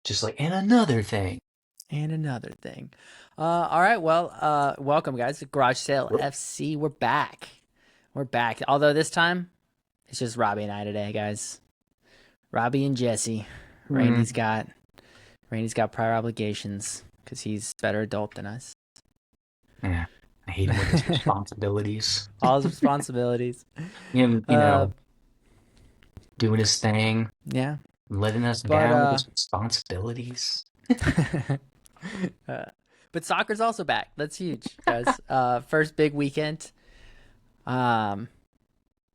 Just like, and another thing. And another thing. All right, well, welcome guys to Garage Sale FC. We're back. We're back. Although this time it's just Robbie and I today, guys. Robbie and Jesse. Randy's Mm, got Randy's got prior obligations because he's a better adult than us. yeah, I hate him with his responsibilities. All his responsibilities. Him, Uh, doing his thing, yeah, letting us but down with his responsibilities. uh, but soccer's also back. That's huge, guys. First big weekend. Um,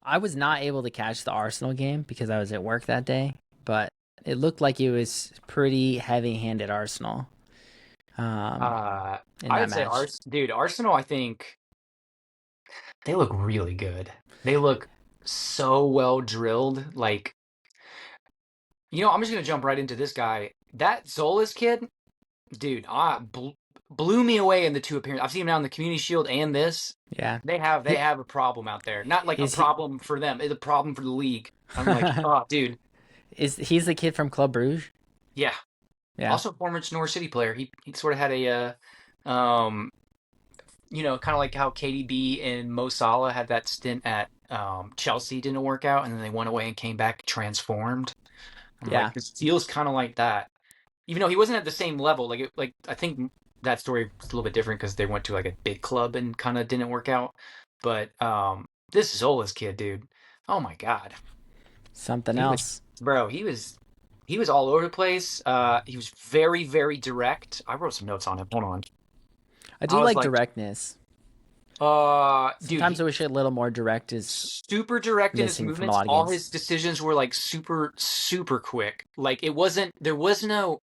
I was not able to catch the Arsenal game because I was at work that day, but it looked like it was pretty heavy-handed Arsenal um, Uh, in I that would say, match. Arsenal, I think they look really good. They look so well drilled. Like, I'm just gonna jump right into this guy. That Zolas kid, dude, blew me away in the two appearances. I've seen him now in the Community Shield and this. Yeah, They he, have a problem out there. Not like a he's he, problem for them. It's a problem for the league. I'm like, oh, dude, he's the kid from Club Bruges. yeah. Yeah, Also, former Norwich City player. He sort of had um, kind of like how KDB and Mo Salah had that stint at Chelsea didn't work out, and then they went away and came back transformed. I'm yeah, like, this feels kind of like that. Even though he wasn't at the same level, like I think that story was a little bit different because they went to like a big club and kind of didn't work out. But this Zola's kid, dude, oh my God, something he was, else. bro, he was all over the place. He was very, very direct. I wrote some notes on him. Hold on. I I do was like like, directness. dude, Sometimes I wish it a little more direct is super direct in his missing from a movements. lot of All games. his decisions were like super, super quick. Like it wasn't, there was no,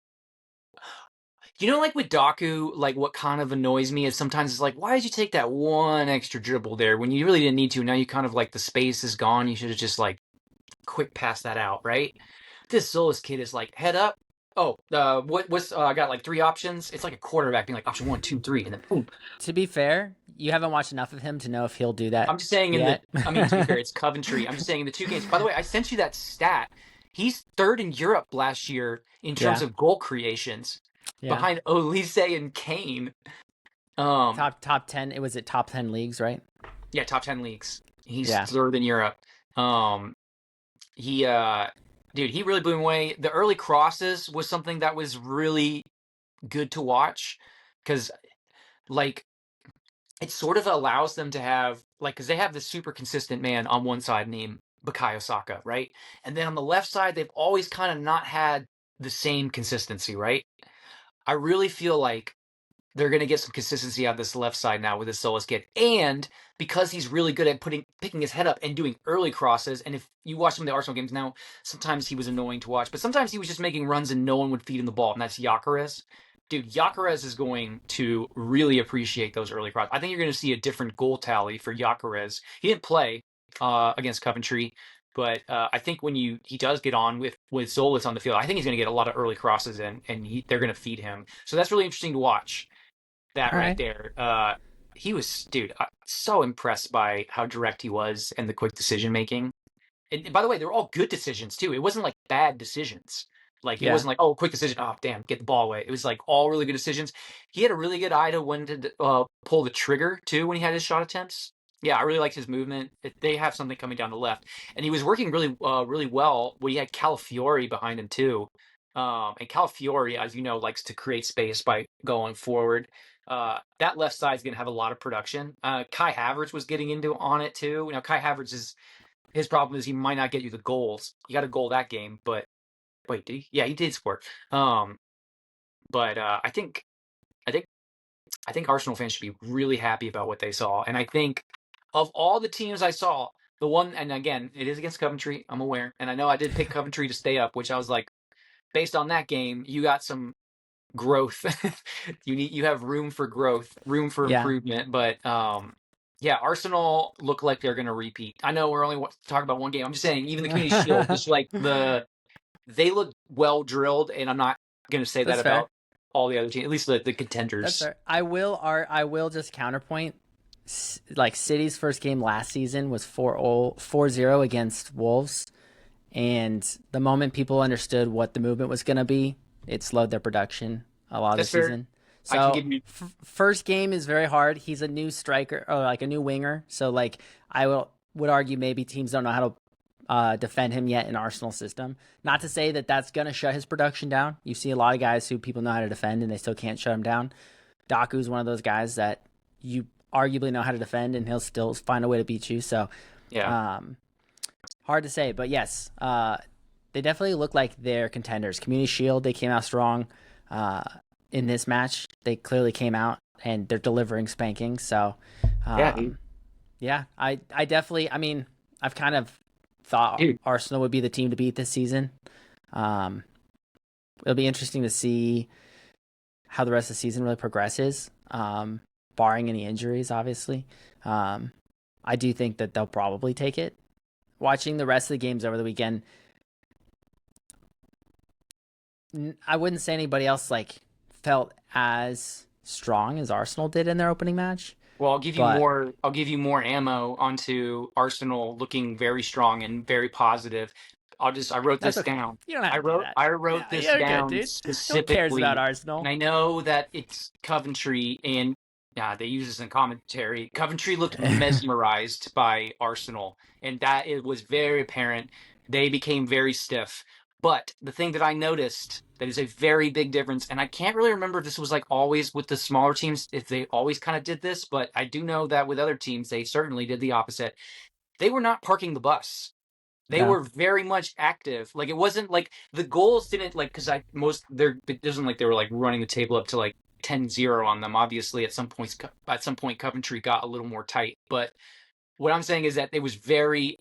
like with Daku, like what kind of annoys me is sometimes it's like, why did you take that one extra dribble there when you really didn't need to? Now you kind of like the space is gone. You should have just like quick pass that out, right? This Zolas kid is like head up. Oh, what's I got like three options. It's like a quarterback being like option one, two, three, and then boom. To be fair, you haven't watched enough of him to know if he'll do that I'm just saying yet. I mean, to be fair, it's Coventry. I'm just saying in the two games. By the way, I sent you that stat. He's third in Europe last year in terms Yeah, of goal creations yeah. behind Olise and Kane. Um, Top 10. It was at top 10 leagues, right? yeah, top 10 leagues. He's Yeah. third in Europe. Um, he, dude, he really blew me away. The early crosses was something that was really good to watch because, like, it sort of allows them to have, like, because they have this super consistent man on one side named Bukayo Saka, right? And then on the left side, they've always kind of not had the same consistency, right? I really feel like they're going to get some consistency on this left side now with this Solis kid. And because he's really good at picking his head up and doing early crosses, and if you watch some of the Arsenal games now, sometimes he was annoying to watch, but sometimes he was just making runs and no one would feed him the ball, and that's Gyökeres. Dude, Gyökeres is going to really appreciate those early crosses. I think you're going to see a different goal tally for Gyökeres. He didn't play against Coventry, but I think when he does get on with Zolis on the field, I think he's going to get a lot of early crosses in, and they're going to feed him. So that's really interesting to watch that All right right. there. He was, dude, so impressed by how direct he was and the quick decision making. And by the way, they were all good decisions too. It wasn't like bad decisions. Like it Yeah. wasn't like, oh, quick decision. Oh, damn, get the ball away. It was like all really good decisions. He had a really good eye to when to pull the trigger too when he had his shot attempts. Yeah, I really liked his movement. They have something coming down the left, and he was working really, really well. When he had Calafiori behind him too, and Calafiori, as you know, likes to create space by going forward. That left side is going to have a lot of production. Kai Havertz was getting into on it too. Now Kai Havertz is his problem is he might not get you the goals. He got a goal that game, but wait, did he? Yeah, he did score. Um, but I think I think Arsenal fans should be really happy about what they saw. And I think of all the teams I saw, the one, and again, it is against Coventry. I'm aware, and I know I did pick Coventry to stay up, which I was like, based on that game, you got some growth. You have room for growth, room for Yeah. improvement. But yeah, Arsenal look like they're going to repeat. I know we're only talking about one game. I'm just saying, even the Community Shield, just like they look well drilled, and I'm not going to say that That's fair. about all the other teams, at least the That's contenders. fair. I will just counterpoint. Like City's first game last season was 4-0 against Wolves, and the moment people understood what the movement was going to be, it slowed their production a lot of the That's fair. season. I can So give you. first game is very hard. He's a new striker or like a new winger. So like I would argue maybe teams don't know how to defend him yet in Arsenal system. Not to say that that's gonna shut his production down. You see a lot of guys who people know how to defend and they still can't shut him down. Daku's one of those guys that you arguably know how to defend and he'll still find a way to beat you. So Yeah. um, hard to say, but yes, they definitely look like they're contenders. Community Shield, they came out strong uh, in this match. They clearly came out and they're delivering spankings. So, Yeah, dude. um, yeah, I definitely, I mean, I've kind of thought Dude. Arsenal would be the team to beat this season. Um, it'll be interesting to see how the rest of the season really progresses, barring any injuries, obviously. Um, I do think that they'll probably take it. Watching the rest of the games over the weekend, I wouldn't say anybody else like felt as strong as Arsenal did in their opening match, Well, I'll give you but more. I'll give you more ammo onto Arsenal looking very strong and very positive. I wrote that's this okay. down. You don't have to do that. I Yeah, wrote this you're good, down dude. No one cares about specifically, and Arsenal. I know that it's Coventry, and yeah, they use this in commentary. Coventry looked mesmerized by Arsenal, and that it was very apparent. They became very stiff. But the thing that I noticed that is a very big difference, and I can't really remember if this was like always with the smaller teams, if they always kind of did this, but I do know that with other teams, they certainly did the opposite. They were not parking the bus. They No, were very much active. Like it wasn't like the goals didn't like because I most they're it wasn't like they were like running the table up to like 10-0 on them. Obviously, at some point Coventry got a little more tight, but what I'm saying is that it was very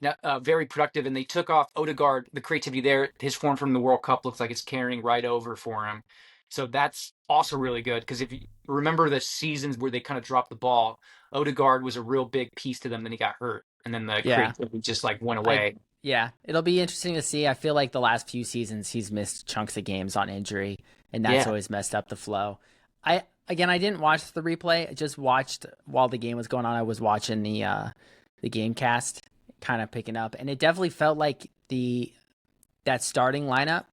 productive, and they took off Odegaard. The creativity there, his form from the World Cup looks like it's carrying right over for him. So that's also really good because if you remember the seasons where they kind of dropped the ball, Odegaard was a real big piece to them. Then he got hurt, and then the yeah, creativity just like went I away. yeah, it'll be interesting to see. I feel like the last few seasons he's missed chunks of games on injury, and that's Yeah, always messed up the flow. I didn't watch the replay. I just watched while the game was going on. I was watching the game cast, kind of picking up, and it definitely felt like the that starting lineup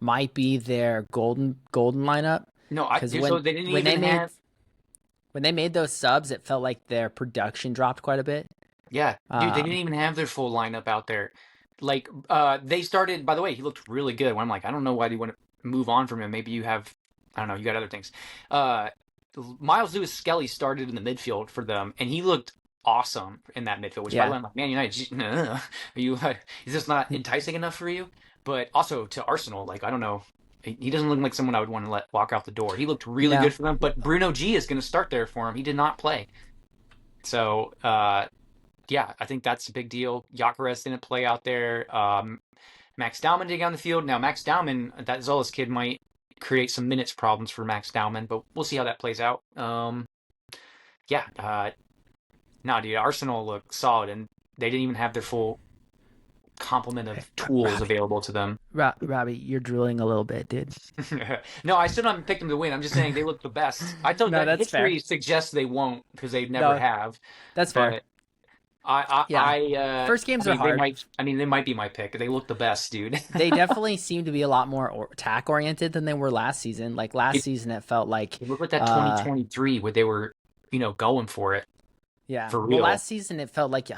might be their golden lineup no, because so they didn't when even have. they made those subs, it felt like their production dropped quite a bit. Yeah, dude, they didn't Um, even have their full lineup out there. Like, they started. By the way, he looked really good. When I'm like, I don't know why you want to move on from him. Maybe you have, I don't know, you got other things. Uh, Miles Lewis Skelly started in the midfield for them, and he looked awesome in that midfield. Which, by the yeah, way, I'm like, Man United, are you? Is this not enticing enough for you? But also to Arsenal, like, I don't know. He doesn't look like someone I would want to let walk out the door. He looked really no, good for them, but Bruno G is going to start there for him. He did not play. So, yeah, I think that's a big deal. Gyökeres didn't play out there. Max Dowman didn't get on the field. Now, Max Dowman, that Zolas kid might create some minutes problems for Max Dowman, but we'll see how that plays out. Yeah, no, dude, Arsenal looked solid, and they didn't even have their full complement hey, of tools Robbie, available to them. Robbie, you're drooling a little bit, dude. No, I still haven't picked them to win. I'm just saying they look the best. I thought No, that that's fair. history suggests they won't because they never No, have, that's fair. but I Yeah, first I games are mean they hard. might they might be my pick. They look the best, dude. They definitely seem to be a lot more attack oriented than they were last season. Like last It, season, it felt like, it looked like that uh, 2023 where they were, going for it yeah. for Well, real. last season it felt like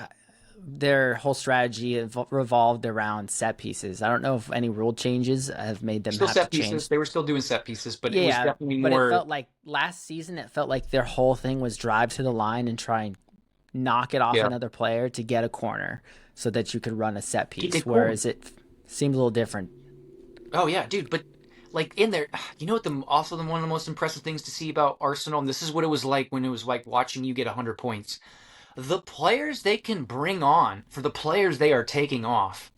their whole strategy revolved around set pieces. I don't know if any rule changes have made them Still have to set pieces. change. They were still doing set pieces, but it was Yeah, definitely but it more. felt like last season. It felt like their whole thing was drive to the line and try and knock it off Yeah, another player to get a corner, so that you could run a set keep it piece. cool. Whereas it seems a little different. Oh yeah, dude. But like in there, you know what? One of the most impressive things to see about Arsenal, and this is what it was like when it was like watching you get 100 points. The players they can bring on for the players they are taking off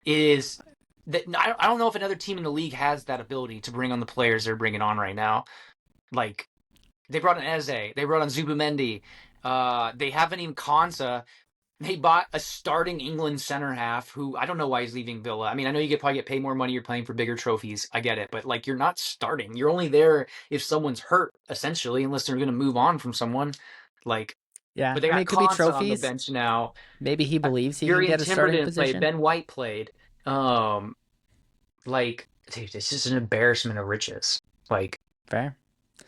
is that I don't know if another team in the league has that ability to bring on the players they're bringing on right now. Like they brought in Eze, they brought on Zubimendi. They haven't even Konsa. They bought a starting England center half who I don't know why he's leaving Villa. I mean, I know probably get paid more money. You're playing for bigger trophies. I get it, but like you're not starting. You're only there if someone's hurt, essentially, unless they're going to move on from someone. Like, Yeah, but they I mean got it could be Konsa on the trophies. bench now. Maybe he believes he can Yuri and get a Timber starting didn't play. position. Ben White played. Um, like dude, it's just an embarrassment of riches. Like Fair.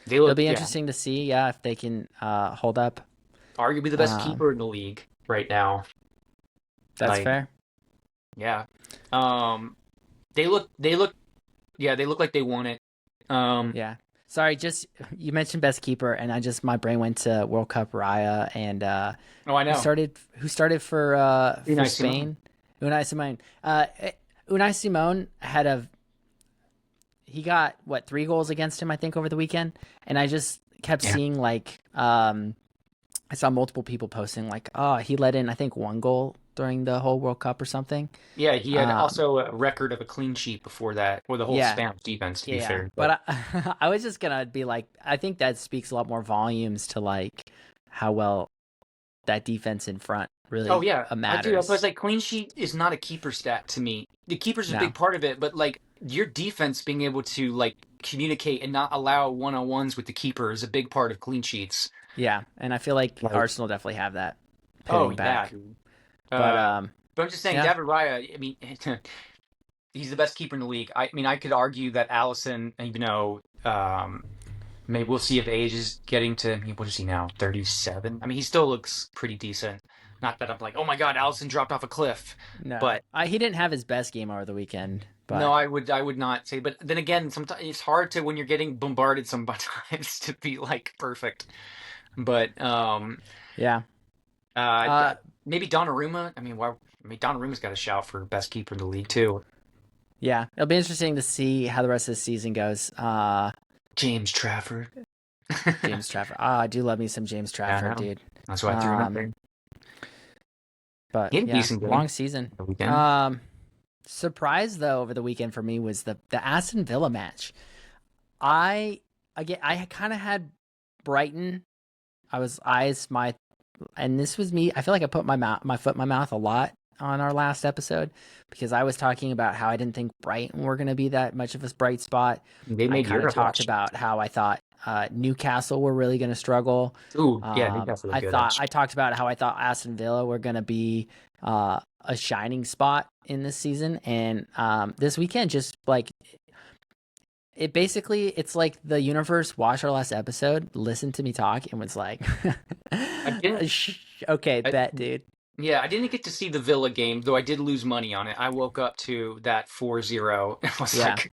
they It'll look, be yeah, interesting to see, yeah, if they can hold up. arguably the best Um, keeper in the league right now. that's Like, fair. yeah. Um, they look, yeah, they look like they won it. Um, Yeah. Sorry, just you mentioned best keeper, and I just my brain went to World Cup Raya and oh, I know. who started for Unai Simon. Spain? Unai Simon. Unai Simon had a he got what 3 goals against him I think over the weekend, and I just kept Yeah. seeing like I saw multiple people posting like, oh, he let in I think 1 goal during the whole World Cup or something. Yeah, he had Um, also a record of a clean sheet before that, or the whole yeah, Spanish defense, to be yeah, fair. But but I was just gonna be like, I think that speaks a lot more volumes to like how well that defense in front oh really yeah, I do. I was matters. like, clean sheet is not a keeper stat to me. The keeper's a big No, part of it, but like your defense being able to like communicate and not allow one-on-ones with the keeper is a big part of clean sheets. yeah, and I feel like Like, Arsenal definitely have that oh pitting yeah, back. dude. But But I'm just saying, yeah, David Raya. I mean, he's the best keeper in the league. I mean, I could argue that Allison, even though maybe we'll see if age is getting to. What is he now? 37. I mean, he still looks pretty decent. Not that I'm like, oh my God, Allison dropped off a cliff, no, but he didn't have his best game over the weekend. no, But I would not say. But then again, sometimes it's hard to when you're getting bombarded sometimes to be like perfect. But yeah, uh, uh, maybe Donnarumma. I mean, why? I mean, Donnarumma's got a shout for best keeper in the league too. yeah, it'll be interesting to see how the rest of the season goes. James Trafford. James Trafford. I do love me some James Yeah, I Trafford, know. dude. That's why I threw him out Um, there. but He had a yeah, decent game long season. the weekend. Um, Surprise though over the weekend for me was the Aston Villa match. I again I kind of had Brighton. I was eyes my and this was me. I feel like I put my foot in my mouth a lot on our last episode because I was talking about how I didn't think Brighton were going to be that much of a bright spot. They I made kind of Europe talked watch. about how I thought Newcastle were really going to struggle. Ooh, yeah, Newcastle was good I actually. talked about how I thought Aston Villa were going to be a shining spot in this season, and this weekend just like it basically it's like the universe watched our last episode, listened to me talk, and was like, I didn't. "Okay, I, bet, dude." yeah, I didn't get to see the Villa game, though I did lose money on it. I woke up to that 4-0 and was Yeah. like,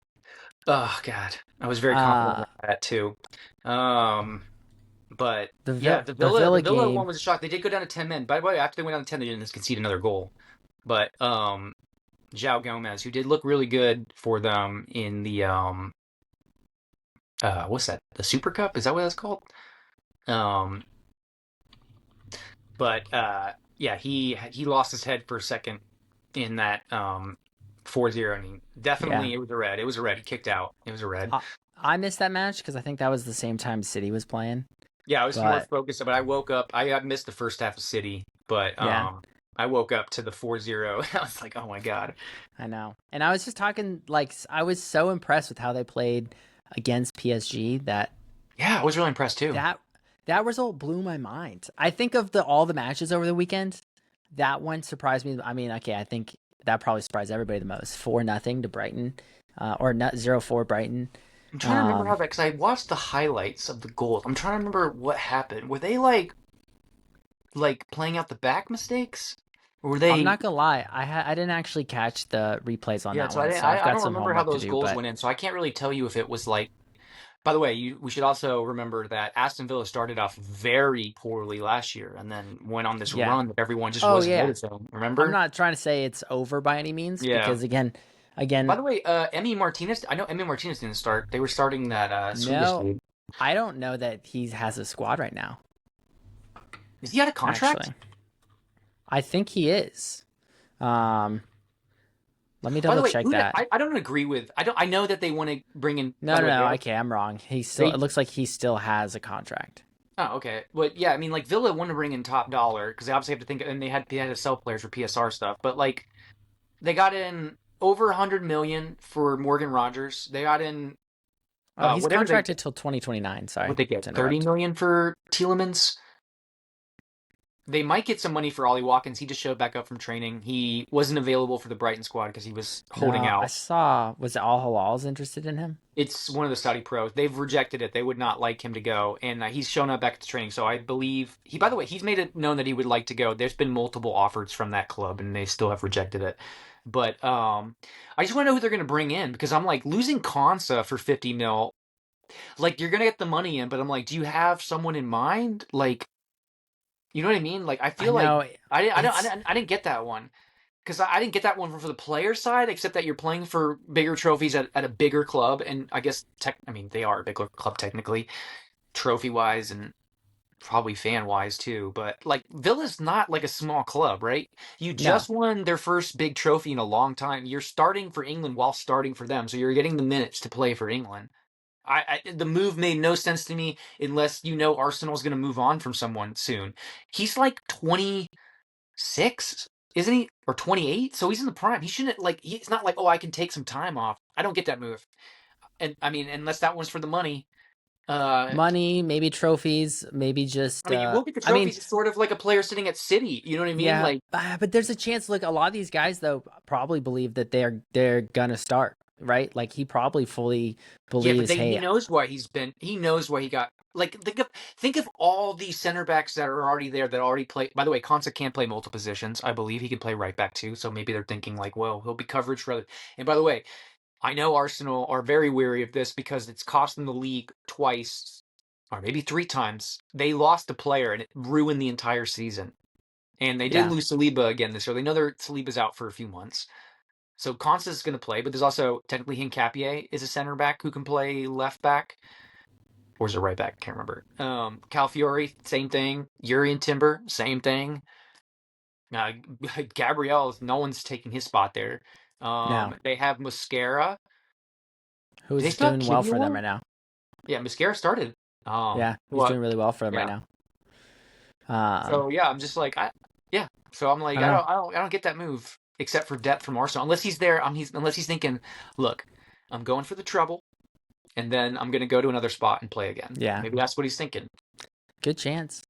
oh God. I was very confident Uh, about that too. Um, but yeah, the The Villa Villa one game. was a shock. They did go down to 10 men. By the way, after they went down to 10, they didn't concede another goal. But João Gomez, who did look really good for them in the what's that? The Super Cup? Is that what that's called? Um, but yeah, he lost his head for a second in that 4-0. I mean, Yeah. definitely it was a red. It was a red. He kicked out. It was a red. I missed that match because I think that was the same time City was playing. Yeah, I was more But focused, but I woke up. I missed the first half of City, but yeah, I woke up to the 4-0 and I was like, "Oh my God." I know. And I was just talking like I was so impressed with how they played against PSG that Yeah, I was really impressed too. that that result blew my mind. I think of the all the matches over the weekend, that one surprised me. I mean, okay, I think that probably surprised everybody the most. 4-0 to Brighton, or not 0-4 Brighton. I'm trying to remember how Um, that because I watched the highlights of the goals. I'm trying to remember what happened. Were they like playing out the back mistakes? Or were I'm they? not gonna lie, I didn't actually catch the replays on Yeah, that so I one, didn't, so I've I got don't some remember how homework to those do. goals But went in, so I can't really tell you if it was like. By the way, we should also remember that Aston Villa started off very poorly last year and then went on this yeah, run that everyone just oh wasn't yeah, noticing. I'm Remember? not trying to say it's over by any means Yeah. because By again, the way, Emmy Martinez. I know Emmy Martinez didn't start. They were starting that Swedish no, league. I don't know that he has a squad right now. Is he out of contract? Actually, I think he is. Um, Let me By the double way, check that. I don't agree with. I don't. I know that they want to bring in. By No, the no, way, no. Okay, I'm wrong. He still. It they. looks like he still has a contract. Oh, okay. But yeah, I mean, like Villa want to bring in top dollar because they obviously have to think, and they had to sell players for PSR stuff. But like, they got in over 100 million for Morgan Rogers. They got in Oh, he's whatever they contracted till 2029. what Sorry they get to 30 interrupt. million for Tielemans. They might get some money for Ollie Watkins. He just showed back up from training. He wasn't available for the Brighton squad because he was holding No, I out. saw. Was it Al Hilal's interested in him? It's one of the Saudi pros. They've rejected it. They would not like him to go, and he's shown up back to training. So I believe he. By the way, he's made it known that he would like to go. There's been multiple offers from that club, and they still have rejected it. But I just want to know who they're going to bring in because I'm like losing Konsa for 50 mil. Like you're going to get the money in, but I'm like, do you have someone in mind? Like, you know what I mean? Like I I feel like know it's I didn't get that one. Because I didn't get that one for the player side, except that you're playing for bigger trophies at a bigger club, and I guess I mean they are a bigger club technically, trophy wise and probably fan wise too. But like Villa's not like a small club, right? You no just won their first big trophy in a long time. You're starting for England while starting for them, so you're getting the minutes to play for England. The move made no sense to me unless you know Arsenal's going to move on from someone soon. He's like 26, isn't he? Or 28? So he's in the prime. He shouldn't like he's not like, "Oh, I can take some time off." I don't get that move. And I mean, unless that one's for the money. Uh money, maybe trophies, maybe I just. mean, you will get the I mean, trophies. It's sort of like a player sitting at City. You know what I mean? yeah, Like, but there's a chance. Look, a lot of these guys though probably believe that they're gonna start, right? Like he probably fully yeah, but believes, he hey, knows why he knows why he got like think of all these center backs that are already there that already play. By the way, Konsa can't play multiple positions. I believe he can play right back too. So maybe they're thinking like, well, he'll be coverage for other. And by the way, I know Arsenal are very weary of this because it's cost them the league twice, or maybe three times. They lost a player and it ruined the entire season. And they did yeah, lose Saliba again this year. They know Saliba's out for a few months. So Constance is going to play, but there's also technically Hincapié is a center back who can play left back. Or is it right back? Can't remember. Calafiori, same thing. Yuri and Timber, same thing. Uh, Gabriel, no one's taking his spot there. no, They have Muscara. Do they who's still have doing well for them Kivior? right now? Yeah, Mascara started. Yeah, he's Well, doing really well for them right yeah. now. So yeah, I'm just like, yeah. So I'm I like, don't know. I don't get that move except for depth from Arsenal. Unless he's there, unless he's thinking, look, I'm going for the trouble, and then I'm gonna go to another spot and play again. Yeah, Maybe that's what he's thinking. good chance.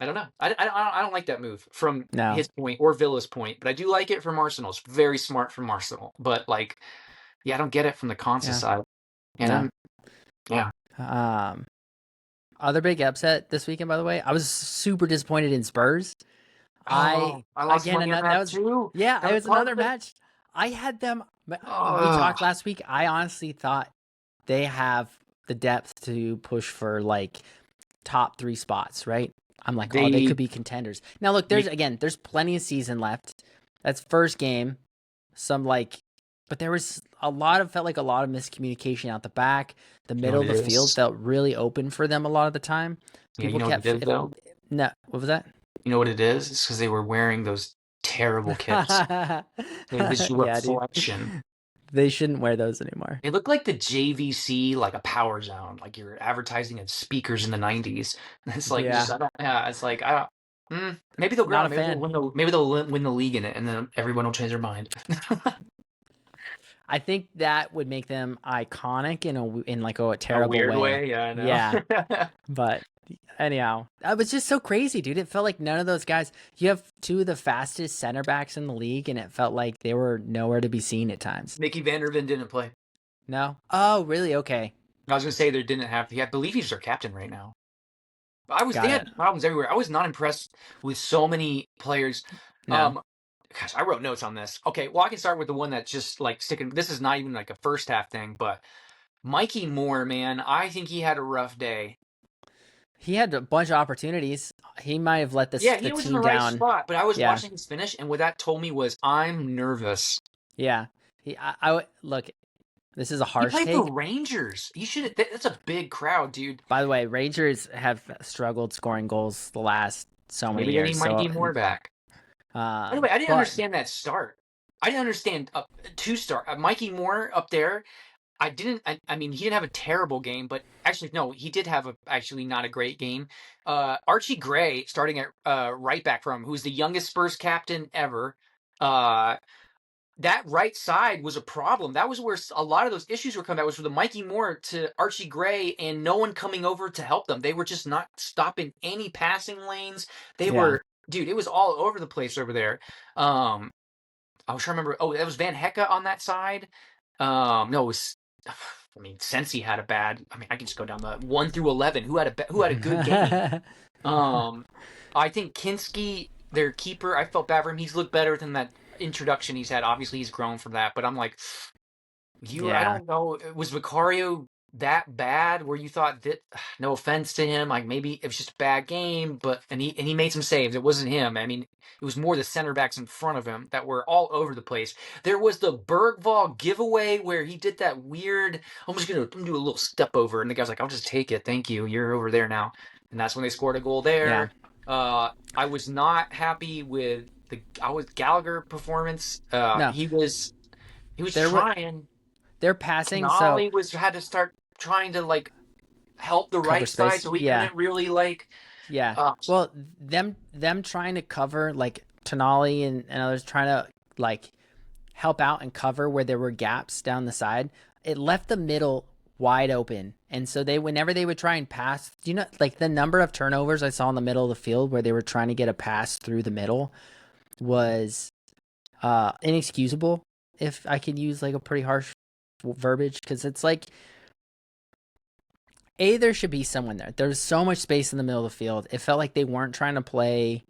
I don't know. I don't like that move from No, his point or Villa's point, but I do like it from Arsenal. It's very smart from Arsenal. But like, yeah, I don't get it from the Consa yeah, side. And no. yeah. Um, Other big upset this weekend, by the way. I was super disappointed in Spurs. I Oh, I lost again money on another that that was too. yeah, That it was was part another of it. match. I had them. We Oh, talked last week. I honestly thought they have the depth to push for like top three spots, right? I'm like, oh, they they could be contenders. Now look, you, there's plenty of season left. That's first game. Some like, but there was felt like a lot of miscommunication out the back. The you know middle what of it the field is. felt really open for them a lot of the time. Yeah, you People know what it kept is if though. no, what was that? You know what it is? It's because they were wearing those terrible kits. It was a Yeah, dude. reflection. They shouldn't wear those anymore. It looked like the JVC, like a power zone, like you're advertising at speakers in the '90s. It's like just, Yeah, I don't, yeah, it's like I don't. Maybe they'll not grow. a fan. Maybe they'll win the league in it, and then everyone will change their mind. I think that would make them iconic in like a A terrible weird way. way, yeah, I Yeah, know. but anyhow, that was just so crazy, dude. It felt like none of those guys. You have two of the fastest center backs in the league, and it felt like they were nowhere to be seen at times. Mickey Vanderven didn't play. No? Oh, really? Okay, I was gonna say they didn't have. I believe he's their captain right now. They got it. had problems everywhere. I was not impressed with so many players. No, Um, Gosh, I wrote notes on this. Okay, well, I can start with the one that's just like sticking. This is not even like a first half thing, but Mikey Moore, man, I think he had a rough day. he had a bunch of opportunities. He might have let Yeah, the he was in the team right down. spot, but I was Yeah, watching his finish, and what that told me was I'm nervous. yeah. Look. This is a He harsh played for take. Rangers. He should. That's a big crowd, dude. By the way, Rangers have struggled scoring goals the last so many Maybe they need years. So, Mikey Moore back. By the way, I didn't but understand that start. I didn't understand two start Mikey Moore up there. I didn't. I mean, he didn't have a terrible game, but actually, no, he did have a actually not a great game. Archie Gray starting at right back from who's the youngest Spurs captain ever. Uh, that right side was a problem. That was where a lot of those issues were coming. That was from the Mikey Moore to Archie Gray, and no one coming over to help them. They were just not stopping any passing lanes. They yeah, were dude, it was all over the place over there. Um, I was trying to remember. Oh, that was Van Hecke on that side. No, it was. I mean, Sensi had a bad. I mean, I can just go down the 1 through 11. Who had a good game? Um, I think Kinski, their keeper. I felt bad for him. He's looked better than that introduction he's had. Obviously, he's grown from that. But I'm like, I Yeah, don't know. Was Vicario that bad where you thought that, no offense to him, like maybe it was just a bad game, but and he made some saves. It wasn't him. I mean, it was more the center backs in front of him that were all over the place. There was the Bergvall giveaway where he did that weird, I'm gonna do a little step over, and the guy's like, I'll just take it. Thank you. You're over there now. And that's when they scored a goal yeah. there. I was not happy with the Gallagher performance. No, He was they're trying. they're passing, so Tonali had to start trying to like help the cover right side, space. so he Yeah, couldn't really like. yeah. Uh, Well, them trying to cover like Tonali and others trying to like help out and cover where there were gaps down the side. It left the middle wide open, and so they whenever they would try and pass, you know, like the number of turnovers I saw in the middle of the field where they were trying to get a pass through the middle was inexcusable. If I could use like a pretty harsh verbiage, because it's like there should be someone there. There's so much space in the middle of the field. It felt like they weren't trying to play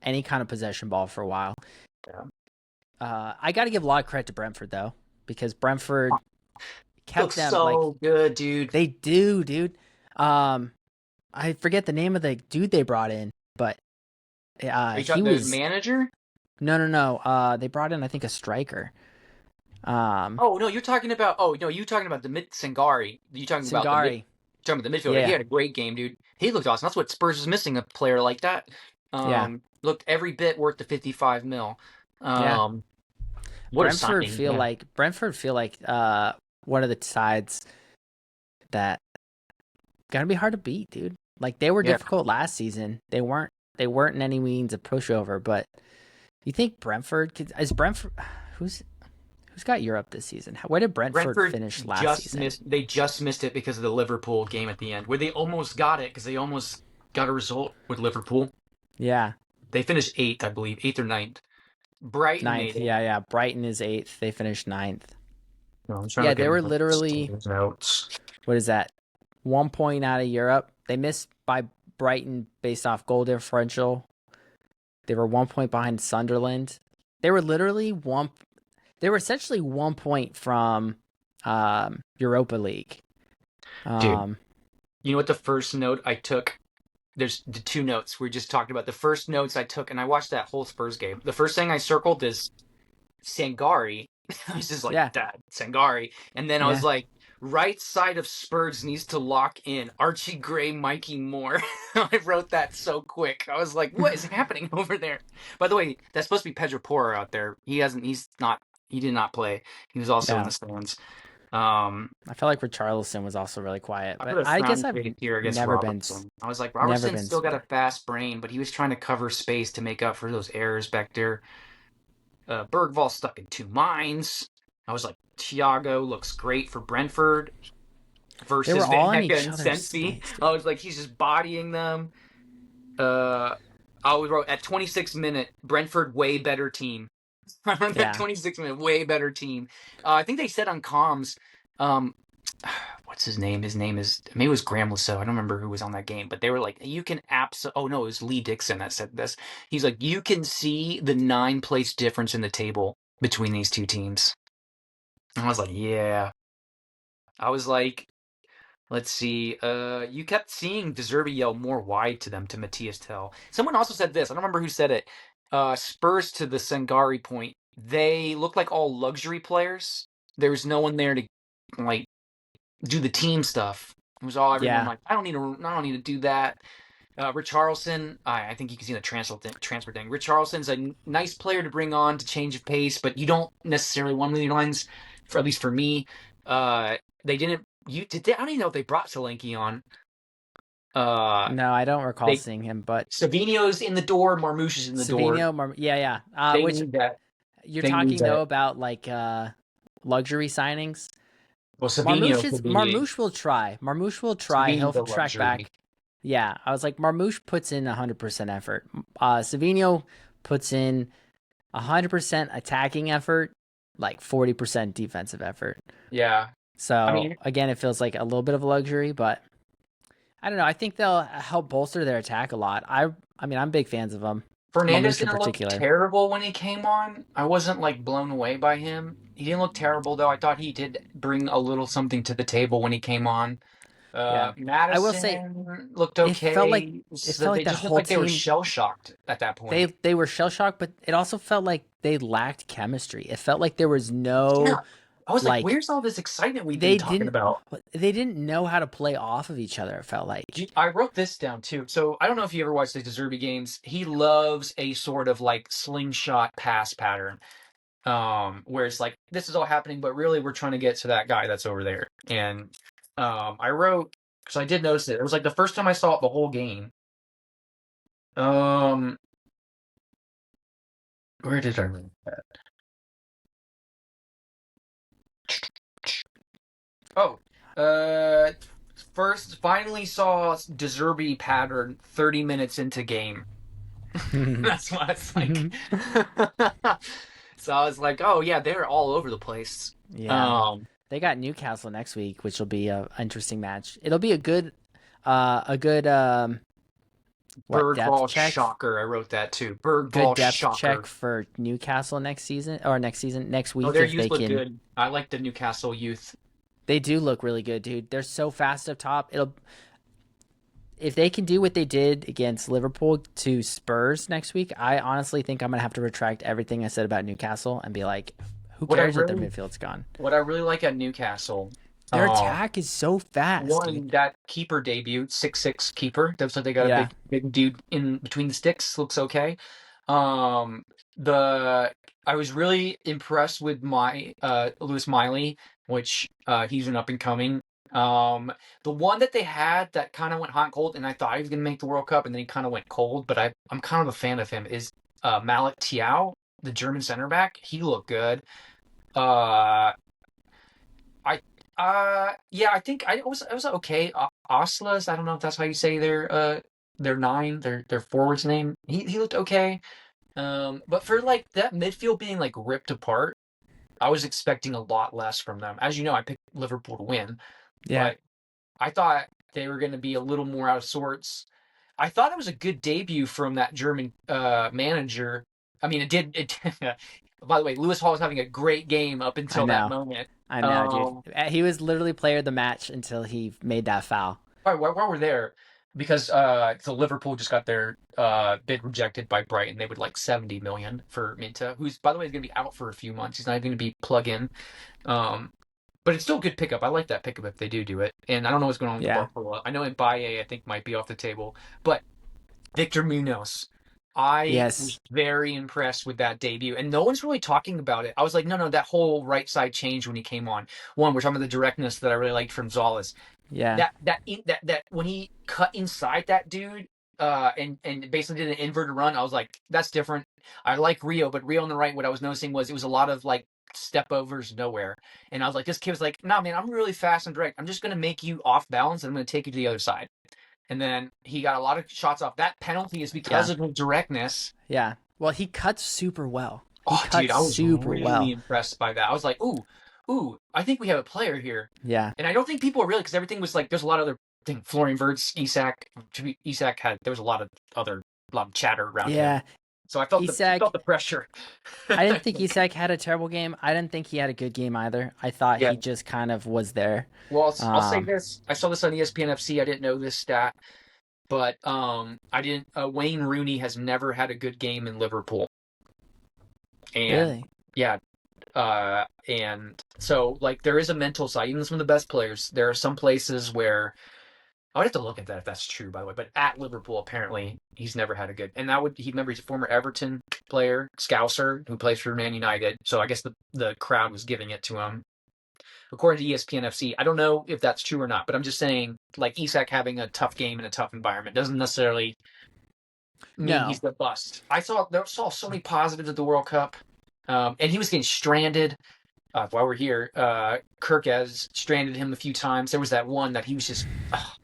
any kind of possession ball for a while. yeah. I got to give a lot of credit to Brentford though, because Brentford kept Looks them like so good, dude. they do, dude. Um, I forget the name of the dude they brought in, but Are you he talking the was manager? no. They brought in I think a striker. Um, Oh no, you're talking about. Oh no, you talking about the mid Sangari. You talking about the mid. Singari. Talking about the midfielder. He Yeah, had a great game, dude. He looked awesome. That's what Spurs is missing, a player like that. yeah, Looked every bit worth the 55 mil. yeah. Um, what a signing, yeah. Brentford feel like one of the sides that gonna be hard to beat, dude. Like they were Yeah, difficult last season. They weren't in any means a pushover, but you think Brentford is Brentford who's got Europe this season? Where did Brentford Brentford finish last just season? missed. They just missed it because of the Liverpool game at the end, where they almost got it because they almost got a result with Liverpool. Yeah, They finished eighth, I believe, eighth or ninth. Brighton ninth. made it. Yeah. Brighton is eighth. They finished ninth. No, I'm trying to Yeah, look they at were my literally standings notes. what is that? 1 point out of Europe. They missed by Brighton based off goal differential. They were 1 point behind Sunderland. They were literally one. They were essentially 1 point from Europa League. Dude, Um, you know what the first note I took? There's the two notes we just talked about. The first notes I took, and I watched that whole Spurs game. The first thing I circled is Sangari. I was just like, yeah, that Sangari. And then I was yeah, like, right side of Spurs needs to lock in Archie Gray, Mikey Moore. I wrote that so quick. I was like, what is happening over there? By the way, that's supposed to be Pedro Porro out there. He did not play. He was also in yeah. the stands. Um, I felt like Richarlison was also really quiet, I but put a I guess frowny I've face here against never been, Robertson. I was like, never Robertson's been. still got a fast brain, but he was trying to cover space to make up for those errors back there. Bergvall stuck in two minds. I was like, Thiago looks great for Brentford They were versus Van all in Hecke each and other's Sensi. space, I dude. was like, he's just bodying them. Uh, I wrote at 26 minute, Brentford way better team. I wrote that Yeah, 26-minute way better team. I think they said on comms, um, what's his name? His name is maybe it was Graham Lasso. I don't remember who was on that game, but they were like, you can oh no, it was Lee Dixon that said this. He's like, you can see the 9 place difference in the table between these two teams. And I was like, yeah. I was like, let's see. You kept seeing De Zerbi yell more wide to them to Matthias Tell. Someone also said this. I don't remember who said it. Spurs to the Sangari point. They look like all luxury players. There was no one there to like do the team stuff. It was all everyone yeah. like, I don't need to do that. Richarlison, I think you can see the transfer thing. Richarlison's a nice player to bring on to change of pace, but you don't necessarily want million lines, for at least for me. They didn't. I don't even know if they brought Solanke on. Uh, No, I don't recall they seeing him, but Savino's in the door, Marmouche is in the door. Yeah. They Which need that. you're They need talking though that. about like luxury signings. Well, Savino could be Marmouche will try. Marmouche will try. He'll Savino's a track back. luxury. Yeah, I was like, Marmouche puts in 100% effort. Savino puts in 100% attacking effort, like 40% defensive effort. Yeah. I So mean, again, it feels like a little bit of a luxury, but I don't know. I think they'll help bolster their attack a lot. I mean, I'm big fans of them. Fernandez Mamouche in didn't look particular. terrible when he came on. I wasn't like blown away by him. He didn't look terrible though. I thought he did bring a little something to the table when he came on. Yeah, I will say Madison looked it felt like okay. it So felt like they that just looked whole like they were team shell shocked at that point. they were shell shocked, but it also felt like they lacked chemistry. It felt like there was Yeah. no I was like, like where's all this excitement we've been they talking didn't about? they didn't know how to play off of each other. It felt like I wrote this down too. So I don't know if you ever watched the Deserby games. He loves a sort of like slingshot pass pattern. Where it's like this is all happening, but really we're trying to get to that guy that's over there. And I wrote because I did notice it. It was like the first time I saw it the whole game. Um, where did I write that? Oh, uh, first finally saw Deserby pattern 30 minutes into game. That's why it's like. So I was like, oh yeah, they're all over the place. yeah. Um, They got Newcastle next week, which will be a interesting match. It'll be a good what Berg depth ball check, shocker. I wrote that too. Berg good ball depth check shocker. for Newcastle next Oh, week their if youth they look can. good. I like the Newcastle youth. They do look really good, dude. They're so fast up top. It'll if they can do what they did against Liverpool to Spurs next week. I honestly think I'm gonna have to retract everything I said about Newcastle and be like, who What I cares that their really, midfield's gone? what I really like at Newcastle, Their uh, attack is so fast, dude. one that keeper debut, 6'6" keeper. That's like they got a Yeah, big dude in between the sticks. Looks okay. Um, the I was really impressed with my Lewis Miley, which he's an up and coming. Um, the one that they had that kind of went hot and cold, and I thought he was gonna make the World Cup, and then he kind of went cold. But I'm kind of a fan of him. Is Malik Tiao, the German center back? He looked good. Uh, I yeah, I think I was okay. Oslas, I don't know if that's how you say their nine, their forward's name. He looked okay. But for like that midfield being like ripped apart, I was expecting a lot less from them. As you know, I picked Liverpool to win, yeah, but I thought they were going to be a little more out of sorts. I thought it was a good debut from that German manager. I mean, it did. It. By the way, Lewis Hall was having a great game up I until that know. moment. I know, dude. Um, He was literally player of the match until he made that foul. while we're there, because so Liverpool just got their bid rejected by Brighton. They would like 70 million for Minta, who's by the way is going to be out for a few months. He's not even going to be plug in. Um, but it's still a good pickup. I like that pickup if they do it. And I don't know what's going on with the Yeah. Barcola. I know Mbaye I think might be off the table, but Victor Munoz. I was Yes. very impressed with that debut, and no one's really talking about it. I was like, no, that whole right side change when he came on. One, we're talking about the directness that I really liked from Zales. Yeah. That when he cut inside that dude, and basically did an inverted run, I was like, that's different. I like Rio, but Rio on the right, what I was noticing was it was a lot of like step overs nowhere, and I was like, this kid was like, nah, man, I'm really fast and direct. I'm just gonna make you off balance, and I'm gonna take you to the other side. And then he got a lot of shots off. That penalty is because Yeah. of his directness. Yeah. Well, he cuts super well. He Oh, dude, cuts I was super really well. impressed by that. I was like, ooh, I think we have a player here. Yeah. And I don't think people are really because everything was like there's a lot of other thing. Florian Wirtz, Isak had there was a lot of chatter around him. Yeah. So I felt Isak, the pressure. I didn't think Isak had a terrible game. I didn't think he had a good game either. I thought Yeah. he just kind of was there. Well, I'll say Um, this. I saw this on ESPN FC. I didn't know this stat, but I didn't. Wayne Rooney has never had a good game in Liverpool, and really? yeah, and so like there is a mental side. Even some of the best players, there are some places where I would have to look at that if that's true, by the way. But at Liverpool, apparently he's never had a good. And that would he remember he's a former Everton player, Scouser, who plays for Man United. So I guess the crowd was giving it to him. According to ESPN FC, I don't know if that's true or not, but I'm just saying, like Isak having a tough game in a tough environment doesn't necessarily mean he's No. the bust. Saw so many positives at the World Cup, and he was getting stranded. While we're here, Kirk has stranded him a few times. There was that one that he was just,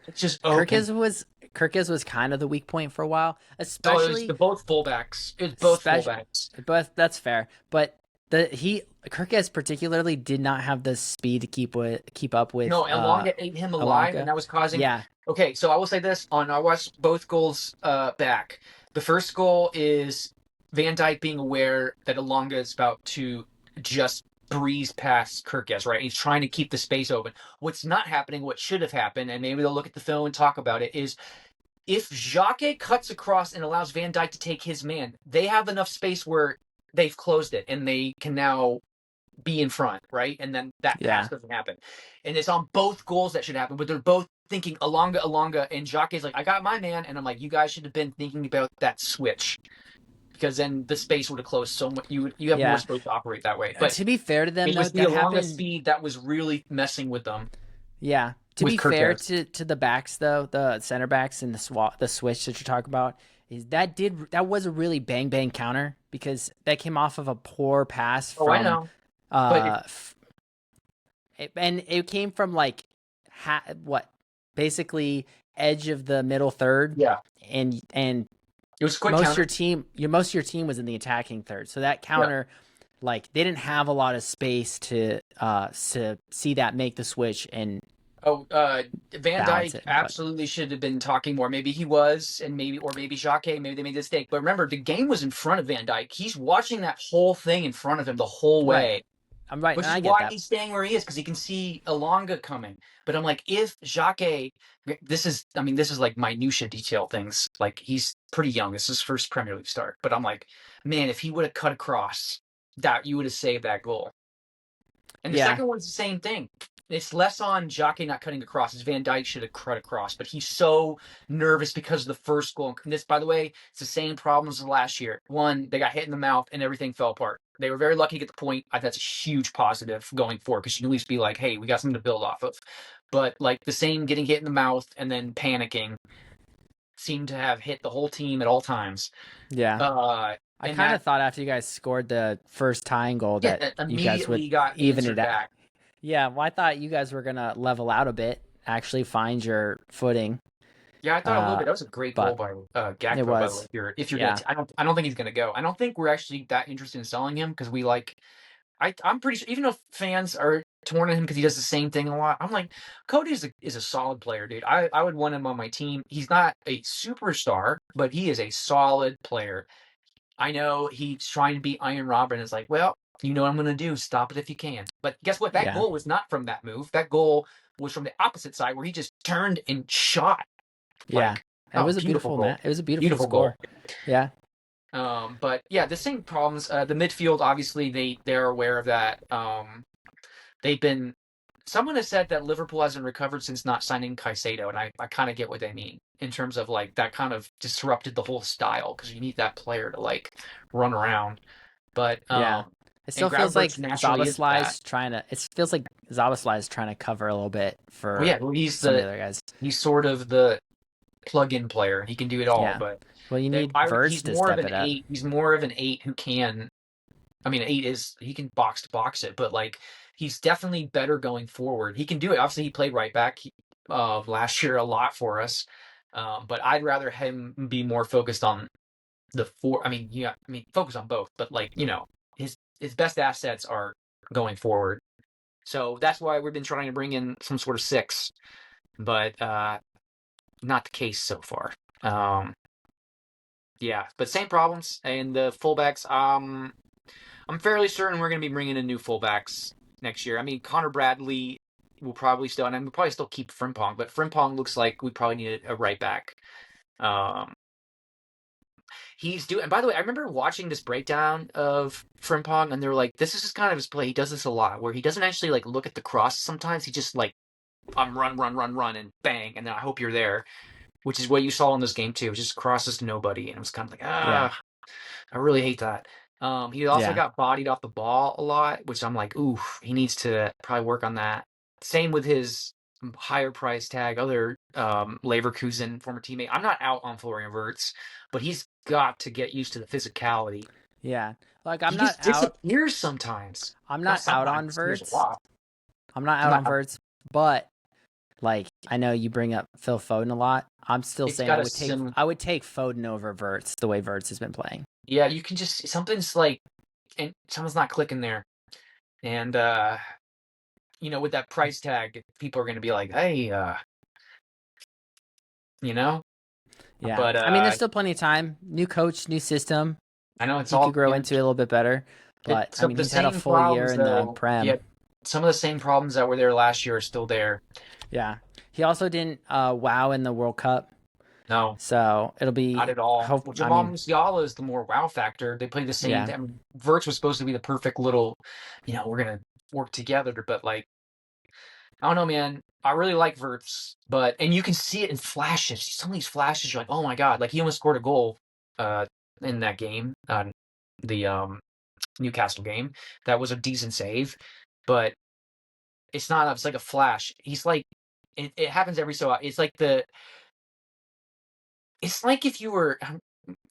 it's just open. Kirkes was Kirkus was kind of the weak point for a while, No, it was the especially both fullbacks. It was both special. fullbacks. But that's fair. But Kirkus particularly did not have the speed to keep up with No, Elonga ate him alive, and Alonka. that was causing. Yeah, Okay, so I will say this on I watched both goals back. The first goal is Van Dijk being aware that Elonga is about to just breeze past Kirkes, right? He's trying to keep the space open. What's not happening, what should have happened, and maybe they'll look at the film and talk about it, is if Jacques cuts across and allows Van Dijk to take his man, they have enough space where they've closed it and they can now be in front, right? And then that pass yeah, doesn't happen. And it's on both goals that should happen, but they're both thinking Alonga, Alonga, and Jacques is like, I got my man. And I'm like, you guys should have been thinking about that switch because then the space would have closed so much. You have more yeah. space to operate that way. But To be fair to them, it though, was the that Alonga happened. speed that was really messing with them, Yeah. To with be fair Kirkes. to the backs though, the center backs and the switch that you're talking about is that was a really bang bang counter because that came off of a poor pass Oh, I from know. But uh and it came from like what basically edge of the middle third yeah, and it was a quick counter. most of your team was in the attacking third. So that Yeah. counter like they didn't have a lot of space to see that make the switch and Oh, Van balance Dyke it. But absolutely should have been talking more. Maybe he was, and maybe Jacques, maybe they made a mistake. But remember, the game was in front of Van Dyke. He's watching that whole thing in front of him the whole right. way, I'm right, which and is I get why that. he's staying where he is because he can see Alonga coming. But I'm like, if Jacques, this is like minutia detail things. Like he's pretty young. This is his first Premier League start. But I'm like, man, if he would have cut across, that you would have saved that goal. And the Yeah, second one's the same thing. It's less on Jacques not cutting across, as Van Dijk should have cut across, but he's so nervous because of the first goal. And this, by the way, it's the same problems as last year. One, they got hit in the mouth and everything fell apart. They were very lucky to get the point. I think that's a huge positive going forward because you can at least be like, hey, we got something to build off of. But like the same getting hit in the mouth and then panicking seemed to have hit the whole team at all times. yeah. I And kind that, of thought after you guys scored the first tying goal yeah, that that you guys would immediately got even it answered out. back. Yeah, well, I thought you guys were gonna level out a bit, actually find your footing. Yeah, I thought a little bit. That was a great goal But by it Gakpo, by the way. was, If you're gonna, yeah, I don't think he's gonna go. I don't think we're actually that interested in selling him because we like. I'm pretty sure, even though fans are torn on him because he does the same thing a lot. I'm like, Cody is a solid player, dude. I would want him on my team. He's not a superstar, but he is a solid player. I know he's trying to be Iron Robin. It's like, well, you know what I'm going to do. Stop it if you can. But guess what? That yeah, goal was not from that move. That goal was from the opposite side where he just turned and shot. yeah. Like, It oh, was a beautiful beautiful goal. match. It was a beautiful Beautiful goal. score. Yeah, But yeah, the same problems. The midfield, obviously, they're aware of that. They've been. Someone has said that Liverpool hasn't recovered since not signing Caicedo, and I kind of get what they mean in terms of like that kind of disrupted the whole style because you need that player to like run around. But yeah. It and still feels like Gravenberch naturally is that. Zabaslai's trying to. It feels like Zabaslai's trying to cover a little bit Well, for yeah, well, some of the other guys. he's sort of the plug-in player. He can do it all, Yeah. but Well, you need Verts he's to more of step an it up. eight. He's more of an eight who can. I mean, eight is he can box to box it, but like he's definitely better going forward. He can do it. Obviously, he played right back last year a lot for us, but I'd rather him be more focused on the four. I mean, yeah, I mean, focus on both, but like his best assets are going forward. So that's why we've been trying to bring in some sort of six, but not the case so far. Yeah, but same problems. And the fullbacks, I'm fairly certain we're going to be bringing in new fullbacks next year. I mean, Connor Bradley will probably still, and we'll probably still keep Frimpong, but Frimpong looks like we probably need a right back. Um, he's doing, and by the way, I remember watching this breakdown of Frimpong, and they were like, this is just kind of his play. He does this a lot, where he doesn't actually like look at the cross sometimes. He just like, I'm run, run, run, run, and bang, and then I hope you're there, which is what you saw in this game too. It just crosses to nobody, and it was kind of like, Yeah. I really hate that. He also Yeah. got bodied off the ball a lot, which I'm like, ooh, he needs to probably work on that. Same with his higher price tag, other Leverkusen former teammate. I'm not out on Florian Wirtz, but he's got to get used to the physicality. Yeah. Like He just disappears sometimes. I'm Not not out on sometimes. He disappears a Verts. lot. I'm not I'm out not on Verts, but Like I know you bring up Phil Foden a lot. I'm still It's saying got a sim. I would take Foden over Verts the way Verts has been playing. Yeah, you can just something's like, and something's not clicking there. And with that price tag, people are going to be like, "Hey, you know." Yeah, But I mean, there's still plenty of time. New coach, new system. I know it's He could all grow into it a little bit better. But I so mean, the he's had a same full year problems in the though. Prem. Yeah, some of the same problems that were there last year are still there. Yeah, he also didn't wow in the World Cup, No, so it'll not be at all. hope. Well, I Jamal mean, Musiala is the more wow factor. They play the same. yeah, I mean, Verts was supposed to be the perfect little, we're gonna work together. But like, I don't know, man. I really like Verts, and you can see it in flashes. Some of these flashes, you're like, oh my god! Like he almost scored a goal, uh, in that game, the Newcastle game. That was a decent save, but it's not. It's like a flash. He's like, it happens every so. It's like It's like if you were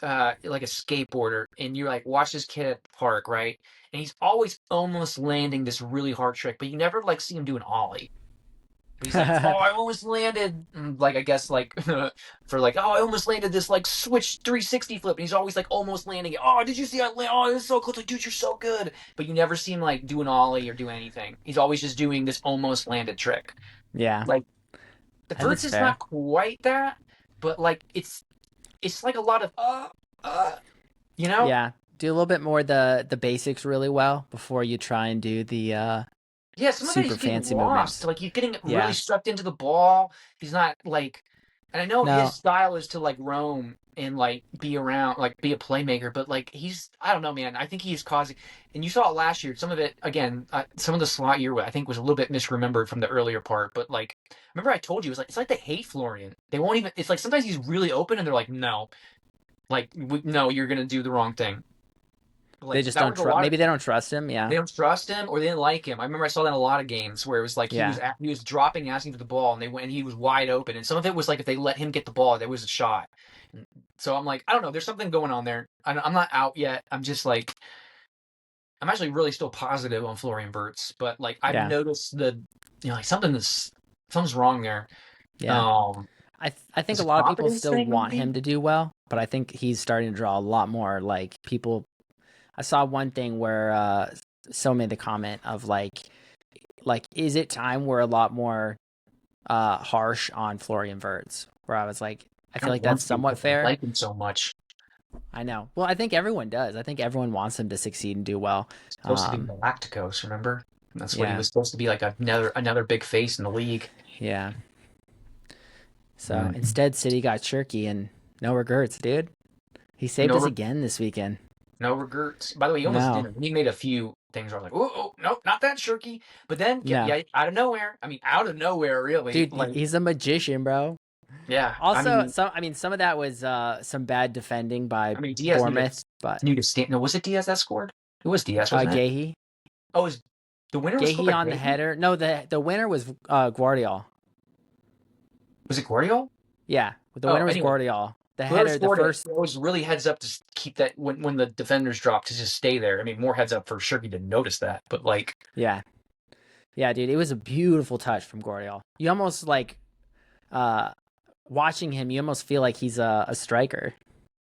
like a skateboarder and you like watch this kid at the park, right? And he's always almost landing this really hard trick, but you never like see him do an ollie. But he's like, "Oh, I almost landed." Like I guess like for like, "Oh, I almost landed this like switch 360 flip." And he's always like almost landing it. "Oh, did you see that land? Oh, it was so close." Like, dude, you're so good. But you never see him like do an ollie or do anything. He's always just doing this almost landed trick. yeah, Like the and Verts it's is fair. not quite that, but like it's like a lot of uh you know? Yeah, do a little bit more the basics really well before you try and do the Yeah, some of it super he's getting fancy lost. movements. Like he's getting really Yeah, sucked into the ball. He's not like, and I know his no, style is to like roam and like be around, like be a playmaker, but like I don't know, man. I think he's causing, and you saw it last year. Some of it, again, some of the slot year I think was a little bit misremembered from the earlier part. But like, remember I told you it's like they hate Florian. They won't even. It's like sometimes he's really open and they're like, no, like no, you're gonna do the wrong thing. they Like just that don't was a trust. lot of Maybe they don't trust him. Yeah, they don't trust him or they didn't like him. I remember I saw that in a lot of games where it was like yeah, he was dropping, asking for the ball, and they went and he was wide open. And some of it was like if they let him get the ball, there was a shot. So I'm like, I don't know. There's something going on there. I'm not out yet. I'm just like I'm actually really still positive on Florian Wirtz, but like I've yeah, noticed like something's wrong there. yeah. Um, I think is a a lot of people confidence still thing want him maybe? to do well, but I think he's starting to draw a lot more like people. I saw one thing where so made the comment of like is it time we're a lot more harsh on Florian Wirtz? Where I was like, I I feel don't like that's want to somewhat because I fair. like him so much. I know. Well, I think everyone does. I think everyone wants him to succeed and do well. He's supposed to be Um, Galacticos, remember? That's what he yeah, was supposed to be like another big face in the league. yeah. So Mm. instead, City got Shirky and no regrets, dude. He saved No, us again this weekend. no regrets. By the way, he almost No, didn't. He made a few things where I was like, oh, nope, not that Shirky. But then, no, yeah, out of nowhere. I mean, out of nowhere, really. dude, Like, he's a magician, bro. yeah. Also, some of that was some bad defending by I mean, Diaz Bournemouth, but needed to stand. No, was it Diaz that scored? It was Diaz, wasn't it? Gahey, Oh, the winner was scored by On the Gay? header. No, the winner was Guardiola. Was it Guardiola? Yeah, the Oh, winner was anyway, Guardiola. The whoever header, the scored it, first. it was really heads up to keep that when the defenders dropped to just stay there. I mean, more heads up for Shirky to notice that, but like, Yeah, yeah, dude, it was a beautiful touch from Guardiola. You almost like uh watching him. You almost feel like he's a striker,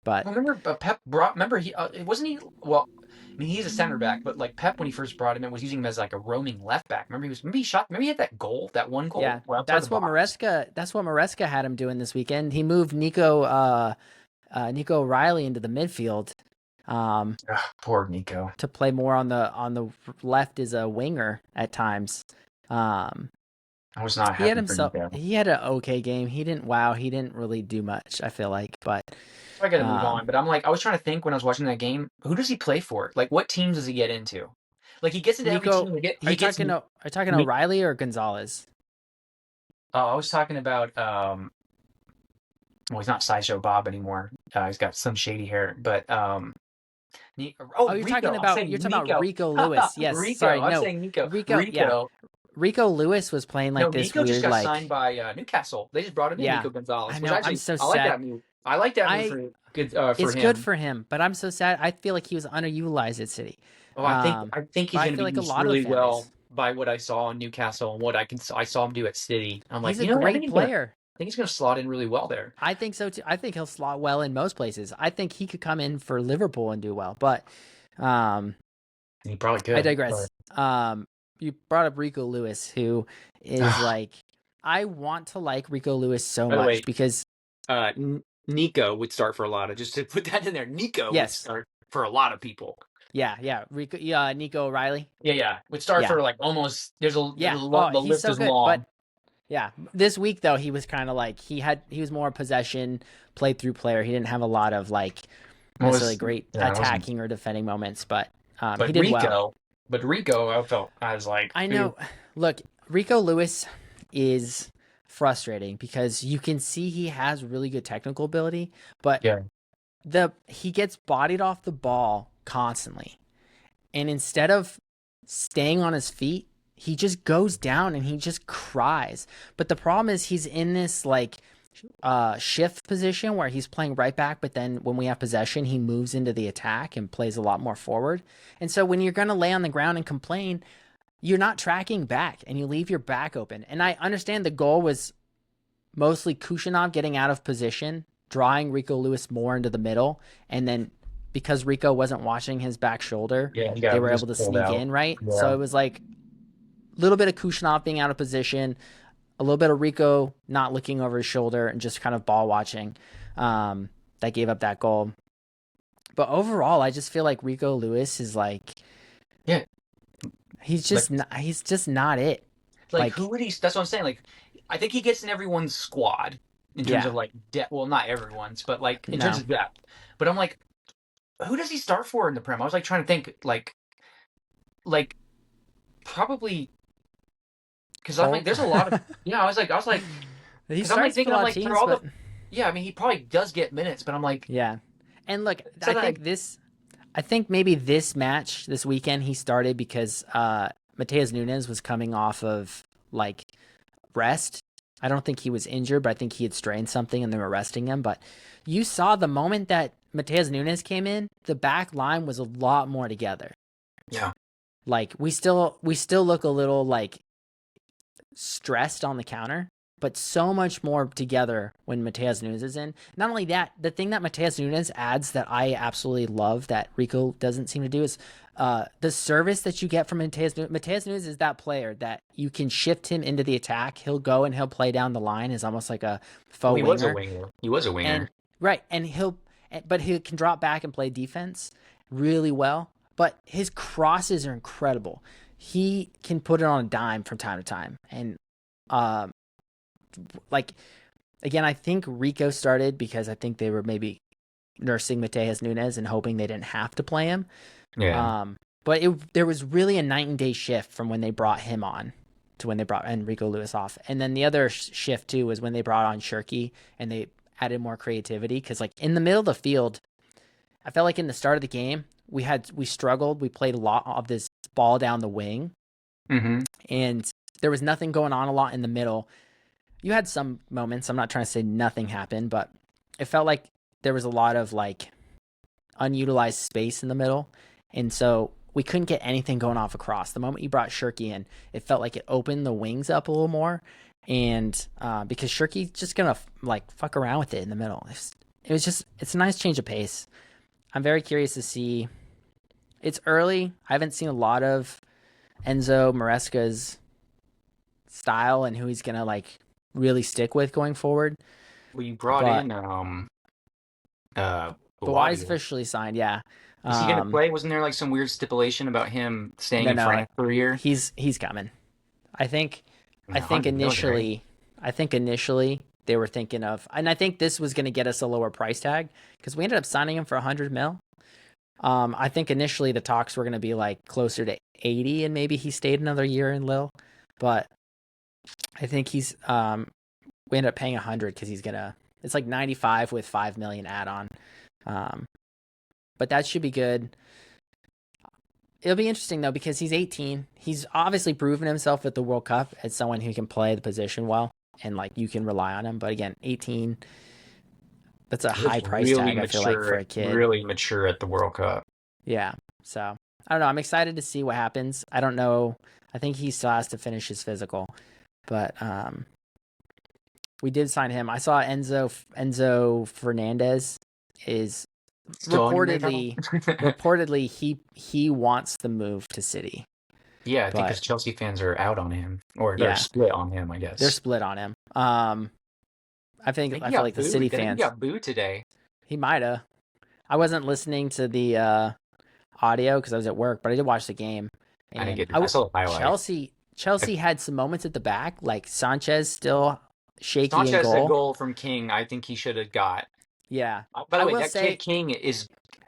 but I remember Pep brought. Remember he wasn't he? Well, I mean he's a center back, but like Pep when he first brought him in was using him as like a roaming left back. Remember he was maybe he shot. Maybe he had that goal, that one goal yeah, well, outside the box. That's what Maresca had him doing this weekend. He moved Nico Riley into the midfield Ugh, poor Nico. to play more on the left as a winger at times. Um, I was not he had happy for himself Nico. he had an okay game. He didn't wow. He didn't really do much. I feel like, but I got to move um, on, but I'm like I was trying to think when I was watching that game. Who does he play for? Like what teams does he get into? Like he gets into every Nico, team. are He you gets. talking Ni- O'Reilly or Gonzalez? I was talking about. Well, he's not Sideshow Bob anymore. He's got some shady hair, but Oh, Rico. I'm you're saying talking about Nico. Rico Lewis. Yes, Rico. sorry, I'm no, saying Nico. Rico. Yeah, Rico. Rico Lewis was playing No, like this Nico just weird got signed like by Newcastle. They just brought him in, yeah. Nico I Gonzalez, which know. I'm actually so I like sad. that move. I like that move I for good for It's good him. for him, but I'm so sad. I feel like he was underutilized at City. Oh, Um, I think but he's I going to feel be like a used lot of the really fan base. well. by what I saw in Newcastle and what I saw him do at City. I'm like, He's a you know what? great player. I think he's gonna slot in really well there. I think so too. I think he'll slot well in most places. I think he could come in for Liverpool and do well. But um, He probably I could. digress. But You brought up Rico Lewis, who is like, I want to like Rico Lewis so by the much way, because uh, Nico would start for a lot of just to put that in there. Nico would yes, start for a lot of people. yeah, Rico, Nico O'Reilly, Yeah, would start yeah, for like almost. yeah. Oh, The he's list so is good. But long. yeah, this week though, he was kind of like he was more a possession played through player. He didn't have a lot of like It necessarily was great yeah, it wasn't. attacking or defending moments, but he But did well. Rico, I was like, I ooh, know. Look, Rico Lewis is frustrating because you can see he has really good technical ability, but yeah, he gets bodied off the ball constantly. And instead of staying on his feet, he just goes down and he just cries. But the problem is he's in this like shift position where he's playing right back, but then when we have possession, he moves into the attack and plays a lot more forward. And so when you're going to lay on the ground and complain, you're not tracking back and you leave your back open. And I understand the goal was mostly Kushinov getting out of position, drawing Rico Lewis more into the middle, and then because Rico wasn't watching his back shoulder, yeah, he they got were able just to pulled sneak out. in, right? So Yeah, it was like a little bit of Kushinov being out of position, a little bit of Rico not looking over his shoulder and just kind of ball watching. That gave up that goal. But overall, I just feel like Rico Lewis is like yeah. Like he's just not it. Like who would he? That's what I'm saying. Like, I think he gets in everyone's squad in terms yeah, of like depth. Well, not everyone's, but like in terms no. of depth. But I'm like, who does he start for in the Prem? I was like trying to think, like probably because I'm like, Holt. there's a lot of yeah. I was like, He because I'm like starts for a thinking, I'm lot of like for teams, all the but yeah. I mean, he probably does get minutes, but I'm like, yeah. And look, so that I think maybe this match this weekend he started because Mateus Nunes was coming off of like rest. I don't think he was injured, but I think he had strained something and they were resting him. But you saw the moment that Mateus Nunes came in, the back line was a lot more together. yeah. Like we still look a little like stressed on the counter, but so much more together when Mateus Nunes is in. Not only that, the thing that Mateus Nunes adds that I absolutely love that Rico doesn't seem to do is the service that you get from Mateus Nunes. Mateus Nunes is that player that you can shift him into the attack. He'll go and he'll play down the line as almost like a Well, faux he was a winger. winger. He was a And winger. right, and but he can drop back and play defense really well. But his crosses are incredible. He can put it on a dime from time to time, and um, like again, I think Rico started because I think they were maybe nursing Mateus Nunes and hoping they didn't have to play him. Yeah. Um, but there was really a night and day shift from when they brought him on to when they brought Enrico Lewis off. And then the other shift too was when they brought on Shirky and they added more creativity because like in the middle of the field, I felt like in the start of the game we struggled. We played a lot of this ball down the wing Mm-hmm. and there was nothing going on a lot in the middle. You had some moments. I'm not trying to say nothing happened, but it felt like there was a lot of like unutilized space in the middle. And so we couldn't get anything going off across. The moment you brought Shirky in, it felt like it opened the wings up a little more. And because Shirky's just going to like fuck around with it in the middle. It's a nice change of pace. I'm very curious to see. It's early. I haven't seen a lot of Enzo Maresca's style and who he's going to like really stick with going forward. Well, you brought But in Bawadi's Bawadi. officially signed, yeah. Is he gonna Um, play? Wasn't there like some weird stipulation about him staying no, in no, France for a year? he's coming. I think I No, think 100 million, right? initially they were thinking of, and I think this was going to get us a lower price tag because we ended up signing him for 100 mil. I think initially the talks were going to be like closer to 80, and maybe he stayed another year in Lille, but I think we ended up paying 100 because he's gonna. It's like 95 with 5 million add on, um, but that should be good. It'll be interesting though because he's 18. He's obviously proven himself at the World Cup as someone who can play the position well and like you can rely on him. But again, 18, that's a He was high price tag I feel like for a kid. really mature at the World Cup. Yeah. So I don't know. I'm excited to see what happens. I don't know. I think he still has to finish his physical, but we did sign him. I saw Enzo Fernandez is Still on your radar? reportedly he wants the move to City, Yeah, I think because but Chelsea fans are out on him, or they're yeah, split on him, I they're guess. split on him. I think I he feel got like the booed. City I think he fans, got booed today. he might have. I wasn't listening to the audio because I was at work, but I did watch the game, I didn't and get. I saw the highlights. Chelsea had some moments at the back, like Sanchez still shaky in Sanchez, a goal. goal from King, I think he should have got. Yeah, By the I way, will that kid say King is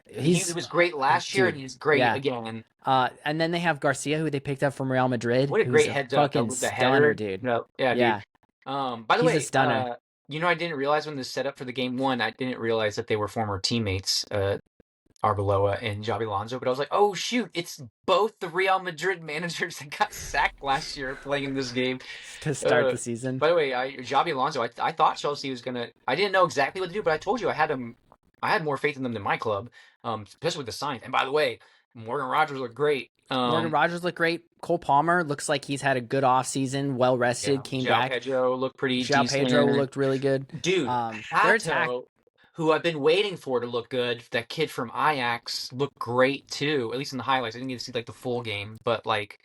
he he's was great last year, and dude. he's great Yeah, again. and then they have Garcia, who they picked up from Real Madrid, What a who's great a heads up fucking with the stunner, header. dude. No, yeah, dude. Yeah, By the he's a way, stunner. I didn't realize when the setup for the game one, I didn't realize that they were former teammates, Arbeloa and Xabi Alonso. But I was like, oh shoot, it's both the Real Madrid managers that got sacked last year playing in this game. To start Uh, the season. by the way, Xabi Alonso, I thought Chelsea was gonna. I didn't know exactly what to do, but I told you I had him. I had more faith in them than my club, especially with the signs. And by the way, Morgan Rogers looked great. Morgan Rogers looked great. Cole Palmer looks like he's had a good offseason, well Yeah, rested, came João back. Pedro looked pretty João Pedro decent. looked really good. Dude, Their attack, Hato, who I've been waiting for to look good, that kid from Ajax looked great too. At least in the highlights, I didn't get to see like the full game, but like,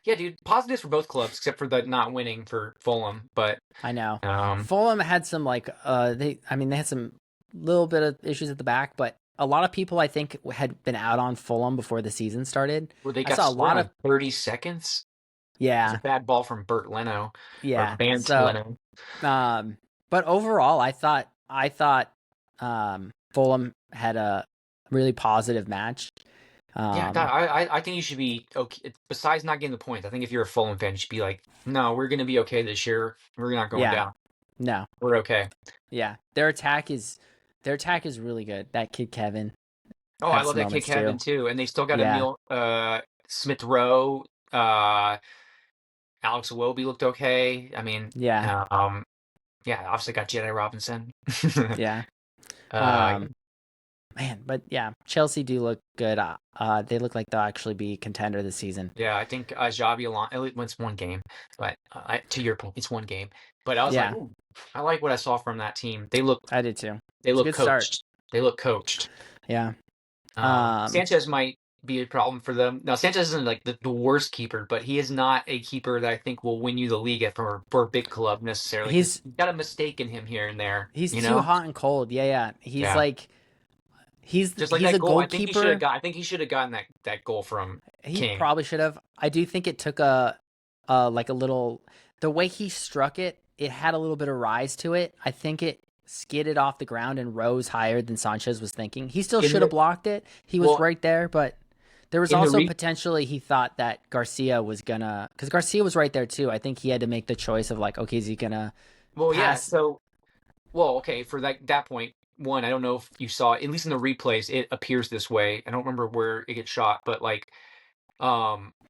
yeah, dude, positives for both clubs except for the not winning for Fulham. But I know. um, Fulham had some they had some little bit of issues at the back, but a lot of people I think had been out on Fulham before the season started. well, they I got saw a scored lot on of 30 seconds. It was a yeah, bad ball from Bert Leno or yeah. Bant So Leno. but overall I thought Fulham had a really positive match. Yeah, Um I think you should be okay. Besides not getting the points, I think if you're a Fulham fan, you should be like, no, we're gonna be okay this year. We're not going yeah, down. no. We're okay. Yeah. Their attack is really good. That kid Kevin Oh, I had love some that kid moments too. Kevin too, and they still got Yeah. Emil Smith Rowe. Alex Iwobi looked okay. I mean, Yeah. yeah, obviously got Jedi Robinson. Yeah. uh, Um Man, but yeah, Chelsea do look good. They look like they'll actually be a contender this season. yeah, I think Xabi Alonso. It's one game, but to your point, it's one game. But I was like, Yeah, ooh, I like what I saw from that team. I did too. They It's a look good start. coached. They look coached. Yeah. Um, Sanchez might be a problem for them. Now, Sanchez isn't like the worst keeper, but he is not a keeper that I think will win you the league for a big club necessarily because he's you got a mistake in him here and there, he's you too know? hot and cold. Yeah, yeah. He's Yeah. like he's Just like he's that a goal. I think he should have goalkeeper. got I think he should have gotten that goal from He King. probably should have. I do think it took like a little the way he struck it. It had a little bit of rise to it. I think it skidded off the ground and rose higher than Sanchez was thinking. He still In should have the blocked it. He was well, right there, but there was in the also re potentially he thought that Garcia was gonna because Garcia was right there too. I think he had to make the choice of like, okay, is he gonna well, yeah, pass? so well, okay, for that point, one, I don't know if you saw, at least in the replays, it appears this way. I don't remember where it gets shot, but like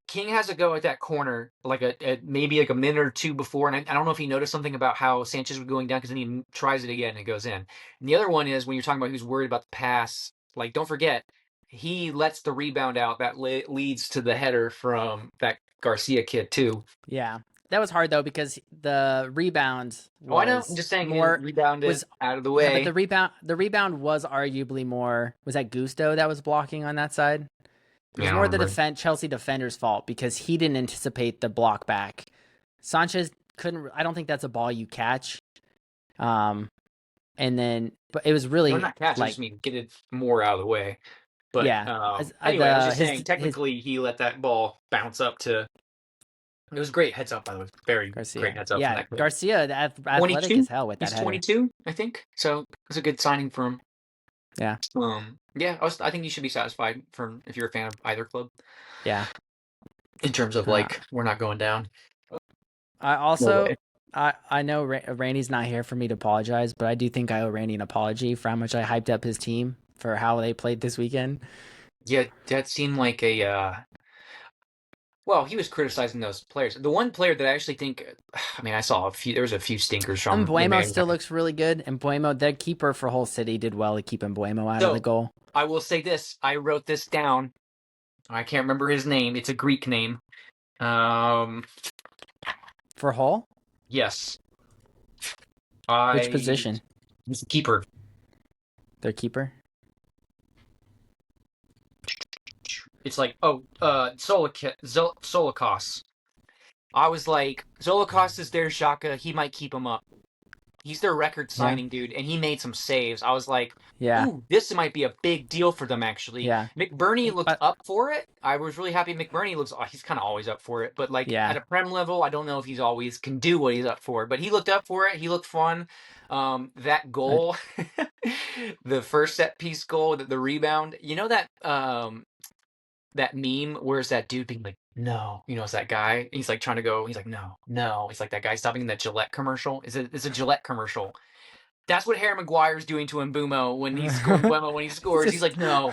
King has a go at that corner like maybe like a minute or two before, and I don't know if he noticed something about how Sanchez was going down because then he tries it again and it goes in. And the other one is when you're talking about who's worried about the pass. Like, don't forget, he lets the rebound out that leads to the header from that Garcia kid too. Yeah, that was hard though because the rebound Oh, I know. I'm was just saying he didn't more rebound it was out of the yeah, but way. the rebound was arguably more was that Gusto that was blocking on that side. It was Yeah, I don't more the remember. Chelsea defender's fault because he didn't anticipate the block back. Sanchez couldn't. I don't think that's a ball you catch. Um, and then, but it was No, really not catch. I like, just mean get it more out of the way. But yeah. anyway, I was just saying, His technically, he let that ball bounce up to. It was great heads up, by the way. Very great Garcia, heads up from yeah, that kid. Garcia, athletic 22. as hell with that He's header. 22, I think. So it's a good signing for him. Yeah, Yeah, I think you should be satisfied from if you're a fan of either club yeah. in terms of Uh, like we're not going down. I No also. way. I know Randy's not here for me to apologize, but I do think I owe Randy an apology for how much I hyped up his team for how they played this weekend. Yeah, that seemed like a well, he was criticizing those players. The one player that I actually think, I mean, I saw a few. There was a few stinkers from the Mbuemo man. still looks really good, and Mbuemo, their keeper for Hull City, did well to keep Mbuemo out of the So goal. I will say this. I wrote this down. I can't remember his name. It's a Greek name. Um, For Hull? yes, Which I. position? He's the keeper. Their keeper? It's like, oh, Solikos. I was like, Zolokos is their Shaka. He might keep him up. He's their record Yeah. signing dude, and he made some saves. I was like, Yeah. ooh, this might be a big deal for them, actually. Yeah. McBurney looked But up for it. I was really happy McBurney looks, oh, he's kind of always up for it, but like at yeah. a Prem level, I don't know if he's always can do what he's up for, but he looked up for it. He looked fun. That Uh, goal, the first set piece goal, the rebound, you know that meme where's that dude being like, no, it's that guy. He's like trying to go. He's like, no, no. It's like that guy stopping in that Gillette commercial. It's a Gillette commercial. That's what Harry Maguire's doing to Mbumo when he's scoring. When he he's scores, he's just like, no,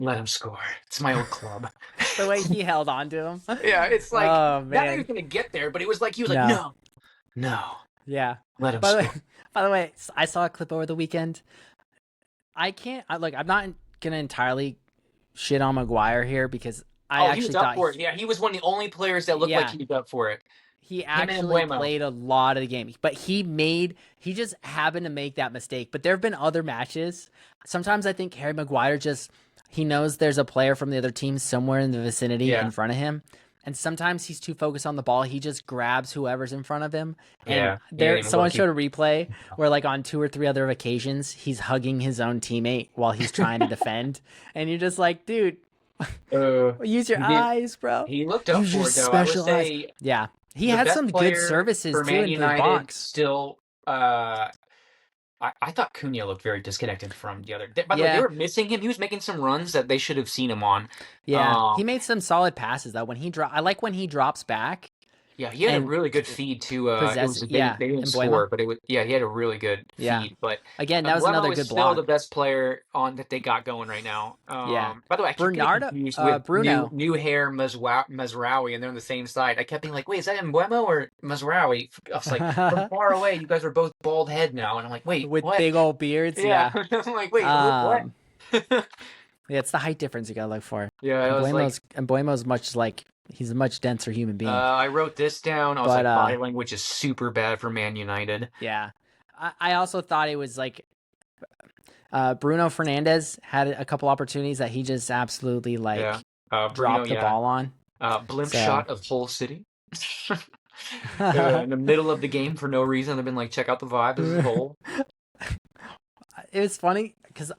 let him score. It's my old club. the way he held on to him. Yeah, it's like Oh not that he man. was gonna get there, but it was like he was like, No. no, no, Yeah. let him By the way, score. I saw a clip over the weekend. I can't. I'm not gonna entirely shit on Maguire here because I Oh, he was actually up thought, for it. Yeah, he was one of the only players that looked like yeah, he was up for it. he Him and actually Embuemo. played a lot of the game, but he just happened to make that mistake. But there have been other matches. Sometimes I think Harry Maguire just he knows there's a player from the other team somewhere in the vicinity in Yeah, front of him. And sometimes he's too focused on the ball. He just grabs whoever's in front of him. And yeah. He didn't even someone look. He, showed a replay where, like, on 2 or 3 other occasions, he's hugging his own teammate while he's trying to defend. And you're just like, dude, use your he did. eyes, bro. He looked up Use your for it though. I would special eyes. say Yeah, he the had best some good player services for too Man into the United box. still. I thought Cunha looked very disconnected from the other. By the way, they Yeah, were missing him. He was making some runs that they should have seen him on. yeah, Um, he made some solid passes though. I like when he drops back yeah, he had a and really good feed to. It possess. was Yeah, they didn't and Buemo. score, but it was he had a really good Yeah, feed. But again, that was another Mbeumo is good still the block. best player on that they got going right now. Yeah, By the way, I keep getting Bernardo, confused with Bruno. new hair Mazraoui, and they're on the same side. I kept being like, wait, is that Mbeumo or Mazraoui? I was like, from far away, you guys are both bald head now, and I'm like, wait, With what? big old beards. Yeah, Yeah. I'm like, wait, what? Um, yeah, it's the height difference you gotta look for. Yeah, I was like, And Buemo's much like he's a much denser human being. I wrote this down. I was But like, body language is super bad for Man United. yeah, I also thought it was like Bruno Fernandez had a couple opportunities that he just absolutely Yeah, like Bruno, dropped the yeah, ball on. blimp So shot of whole city. it In the middle of the game for no reason. I've been like, check out the vibe. This is whole. was funny because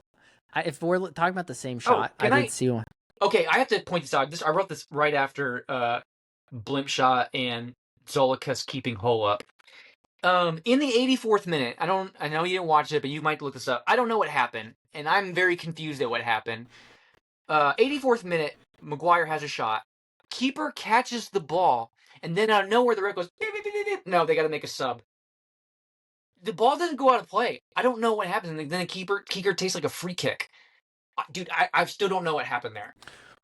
if we're talking about the same Oh, shot, I can did I? see one. Okay, I have to point this out. I wrote this right after blimp shot and Zolikas keeping hole up. In the 84th minute, I know you didn't watch it, but you might look this up. I don't know what happened, and I'm very confused at what happened. 84th minute, Maguire has a shot. Keeper catches the ball, and then out of nowhere, the ref goes, beep, beep, beep, beep, beep. No, they got to make a sub. The ball doesn't go out of play. I don't know what happens. And then the keeper takes like a free kick. Dude, I still don't know what happened there.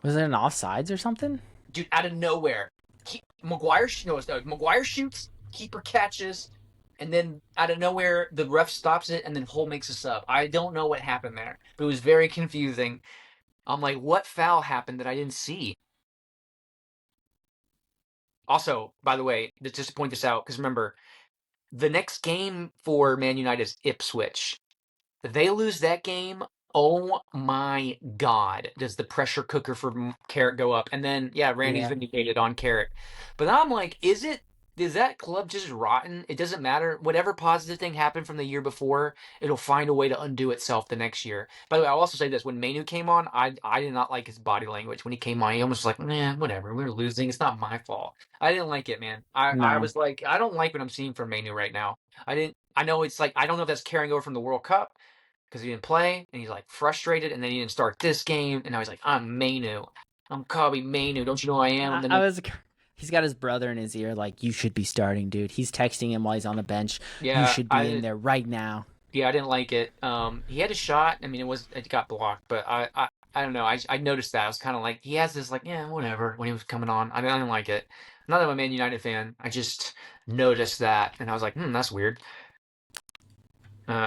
Was it an offsides or something? Dude, out of nowhere, Maguire shoots, keeper catches, and then out of nowhere, the ref stops it, and then Hull makes a sub. I don't know what happened there, but it was very confusing. I'm like, what foul happened that I didn't see? Also, by the way, just to point this out, because remember, the next game for Man United is Ipswich. If they lose that game, oh my God, does the pressure cooker for Carrot go up? And then, yeah, Randy's Yeah. vindicated on Carrot. But I'm like, is that club just rotten? It doesn't matter. Whatever positive thing happened from the year before, it'll find a way to undo itself the next year. By the way, I'll also say this. When Mainu came on, I did not like his body language. When he came on, he almost was like, man, whatever. We're losing. It's not my fault. I didn't like it, man. I No. was like, I don't like what I'm seeing from Mainu right now. I know it's like, I don't know if that's carrying over from the World Cup because he didn't play and he's like frustrated and then he didn't start this game and now he's like, I'm Mainu. I'm Kobe Mainu. Don't you know who I am? And then I was. He's got his brother in his ear, like, you should be starting, dude. He's texting him while he's on the bench. You yeah, should be in there right now. I didn't like it. He had a shot. I mean, it got blocked, but I don't know. I noticed that. I was kind of like, he has this like, yeah, whatever. When he was coming on, I didn't like it. Not that I'm a Man United fan. I just noticed that, and I was like, that's weird.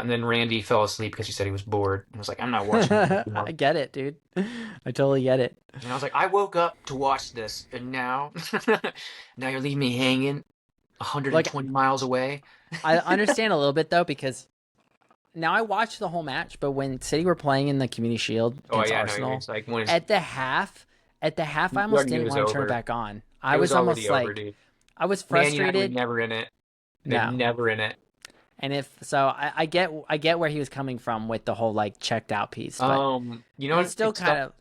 And then Randy fell asleep because he said he was bored. I was like, I'm not watching this I anymore. get it, dude. I totally get it. And I was like, I woke up to watch this, and now, now you're leaving me hanging Like 120 miles away. I understand a little bit though because now I watched the whole match, but when City were playing in the Community Shield Oh against yeah, no, Arsenal, it's like when at the half, I you almost already knew it didn't was want to turn it over. back on. It I was was already almost over, like dude. I was Man United were frustrated. never in it. They're No. never in it. And if so, I get where he was coming from with the whole like checked out piece, but You know he what? It's tough.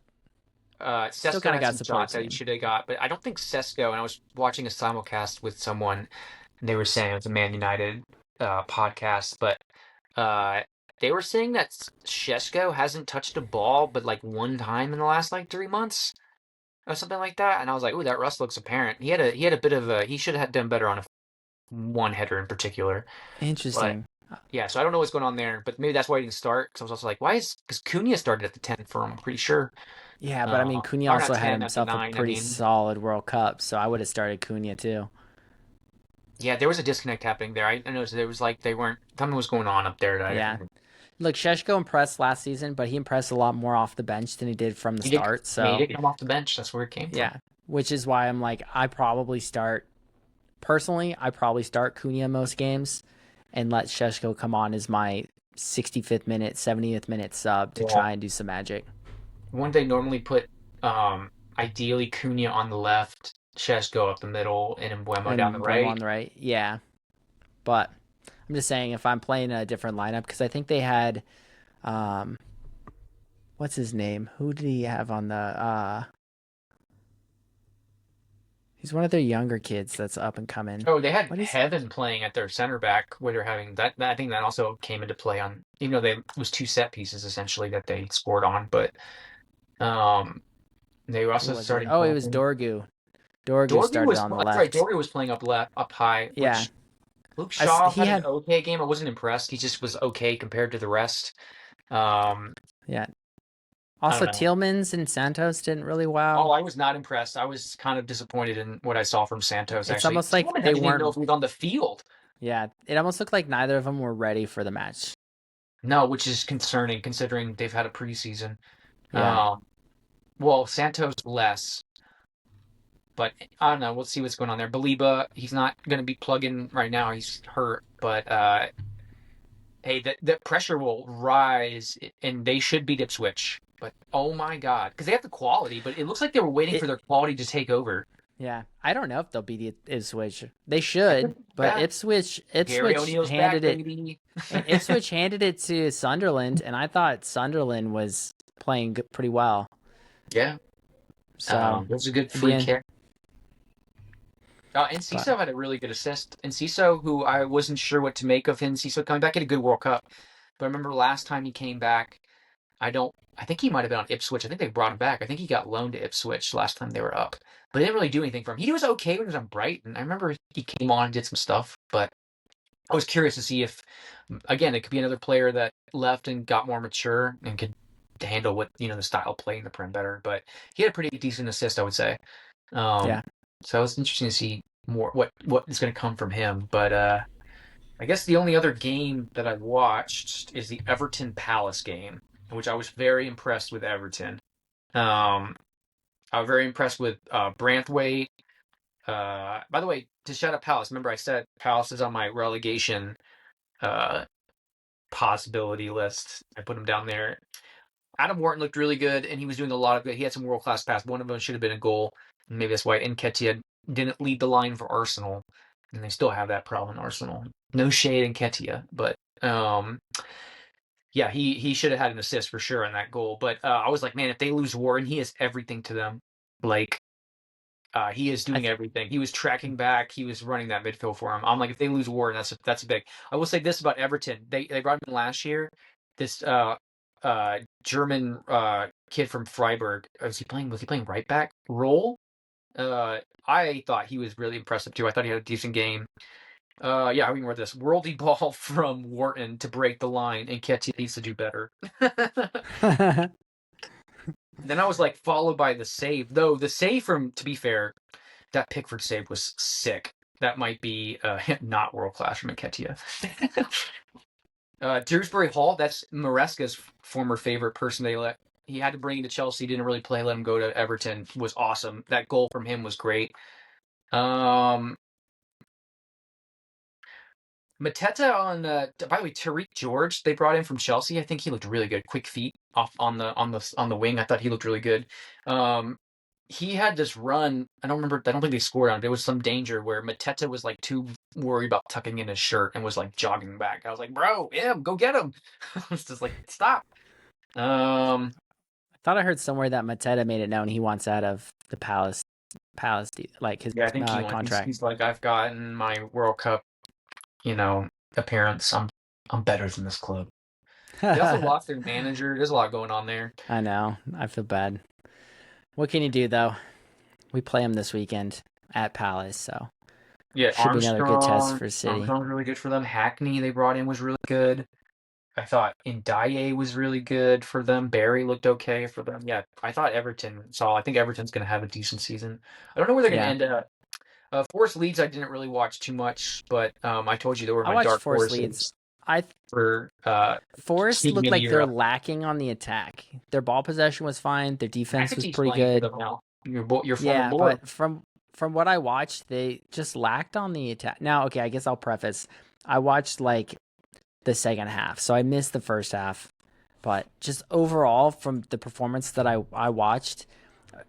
still Sesko kind of had got to some support shots his that he team. should have got, but I don't think Sesko. And I was watching a simulcast with someone, and they were saying it was a Man United podcast, but uh, they were saying that Shesko hasn't touched a ball but like one time in the last like 3 months or something like that. And I was like, "Ooh, that rust looks apparent." He had a bit of a he should have done better on a one header in particular, but. Interesting. Yeah, so I don't know what's going on there, but maybe that's why he didn't start. Because I was also like, why is because Cunha started at the 10 for him? I'm pretty sure. Yeah, but I mean, Cunha Or not also had 10 at the himself a 9. I pretty mean, solid World Cup, so I would have started Cunha too. yeah, there was a disconnect happening there. I noticed there was like they weren't something was going on up there that I Yeah. didn't. Look, Sheshko impressed last season, but he impressed a lot more off the bench than he did from the He did. start. I mean, he So, did come off the bench. That's where it came from. yeah, which is why I'm like, I probably start Cunha most games and let Sheshko come on as my 65th minute, 70th minute sub to Yeah. try and do some magic. One they normally put ideally Cunha on the left, Shesko up the middle, and Embuemo down the And Bremo right. on the right. Yeah. But I'm just saying if I'm playing a different lineup, because I think they had, um, what's his name? Who did he have on the, he's one of their younger kids that's up and coming. Oh, they had What is, Heaven playing at their center back where they're having that. I think that also came into play on, it was two set pieces essentially that they scored on, but um, they were who also was it? starting Oh, it was Heaven. Dorgu. Dorgu Dorgu started was, on the that's right, left. Dorgu was playing up high, Yeah. which Luke Shaw He had an had, okay game. I wasn't impressed. He just was okay compared to the rest. Um, yeah. I don't Also, know. Tielemans and Santos didn't really Oh, wow. I was not impressed. I was kind of disappointed in what I saw from Santos, It's actually. almost like Tillman, I they didn't even know if weren't, he was on the field. yeah, it almost looked like neither of them were ready for the match. No, which is concerning considering they've had a preseason. Yeah. Um, well, Santos less, but I don't know. We'll see what's going on there. Baliba, he's not going to be plugging right now. He's hurt, but hey, the pressure will rise, and they should beat Ipswich. But oh my God, because they have the quality, but it looks like they were waiting for It, their quality to take over. yeah. I don't know if they'll beat Ipswich. They It should, could be but back. Gary O'Neill's back, baby. Ipswich handed it to Sunderland, and I thought Sunderland was playing pretty well. Yeah, So, that was a good it'd be free in, kick. And but Ciso had a really good assist. And Ciso, who I wasn't sure what to make of him, Ciso coming back, had a good World Cup. But I remember last time he came back, I think he might have been on Ipswich. I think they brought him back. I think he got loaned to Ipswich last time they were up. But they didn't really do anything for him. He was okay when he was on Brighton. I remember he came on and did some stuff. But I was curious to see if, again, it could be another player that left and got more mature and could handle the style of play in the Prem better. But he had a pretty decent assist, I would say. Um, yeah. so it's interesting to see more what is going to come from him. But I guess the only other game that I watched is the Everton Palace game, in which I was very impressed with Everton. Um, I was very impressed with Branthwaite. By the way, to shout out Palace, remember I said Palace is on my relegation uh, possibility list. I put him down there. Adam Wharton looked really good, and he was doing a lot of good. He had some world class passes. One of them should have been a goal. And maybe that's why Nketiah didn't lead the line for Arsenal, and they still have that problem in Arsenal. No shade Nketiah, but yeah, he should have had an assist for sure on that goal. But I was like, man, if they lose Wharton, he is everything to them. Like he is I doing everything. He was tracking back. He was running that midfield for him. I'm like, if they lose Wharton, that's big. I will say this about Everton: they brought him in last year. This German kid from Freiburg. Was he playing right back role? I thought he was really impressive too. I thought he had a decent game. Yeah, we can read this. Worldy ball from Wharton to break the line, and Ketty needs to do better. Then I was like, followed by the save. Though the save from, to be fair, that Pickford save was sick. That might be not world class from Nketiah. Dewsbury Hall, that's Maresca's former favorite person they let. He had to bring him to Chelsea, didn't really play, let him go to Everton. Was awesome. That goal from him was great. Um, Mateta by the way, Tariq George they brought in from Chelsea. I think he looked really good. Quick feet off on the wing. I thought he looked really good. Um, he had this run. I don't remember. I don't think they scored on it. There was some danger where Mateta was like too worried about tucking in his shirt and was like jogging back. I was like, bro, him, go get him. It's just like stop. Um, I thought I heard somewhere that Mateta made it known he wants out of the Palace, like his yeah, I think he went. contract. He's like, I've gotten my World Cup, you know, appearance. I'm better than this club. They also lost their manager. There's a lot going on there. I know. I feel bad. What can you do though? We play him this weekend at Palace, so Yeah, should be another good test for City. Armstrong's really good for them. Hackney they brought in was really good. I thought Ndiaye was really good for them. Barry looked okay for them. Yeah, I thought Everton saw. I think Everton's going to have a decent season. I don't know where they're going to Yeah, end up. Forest Leeds, I didn't really watch too much, but I told you they were I my watched dark Forest Leeds. horses I for Forest sneaking looked in the like year they're up. lacking on the attack. Their ball possession was fine. Their defense was McAtee's pretty playing for good. them now. Your former Yeah, lord. but from what I watched, they just lacked on the attack. Now, okay, I guess I'll preface. I watched like the second half, so I missed the first half. But just overall, from the performance that I watched, I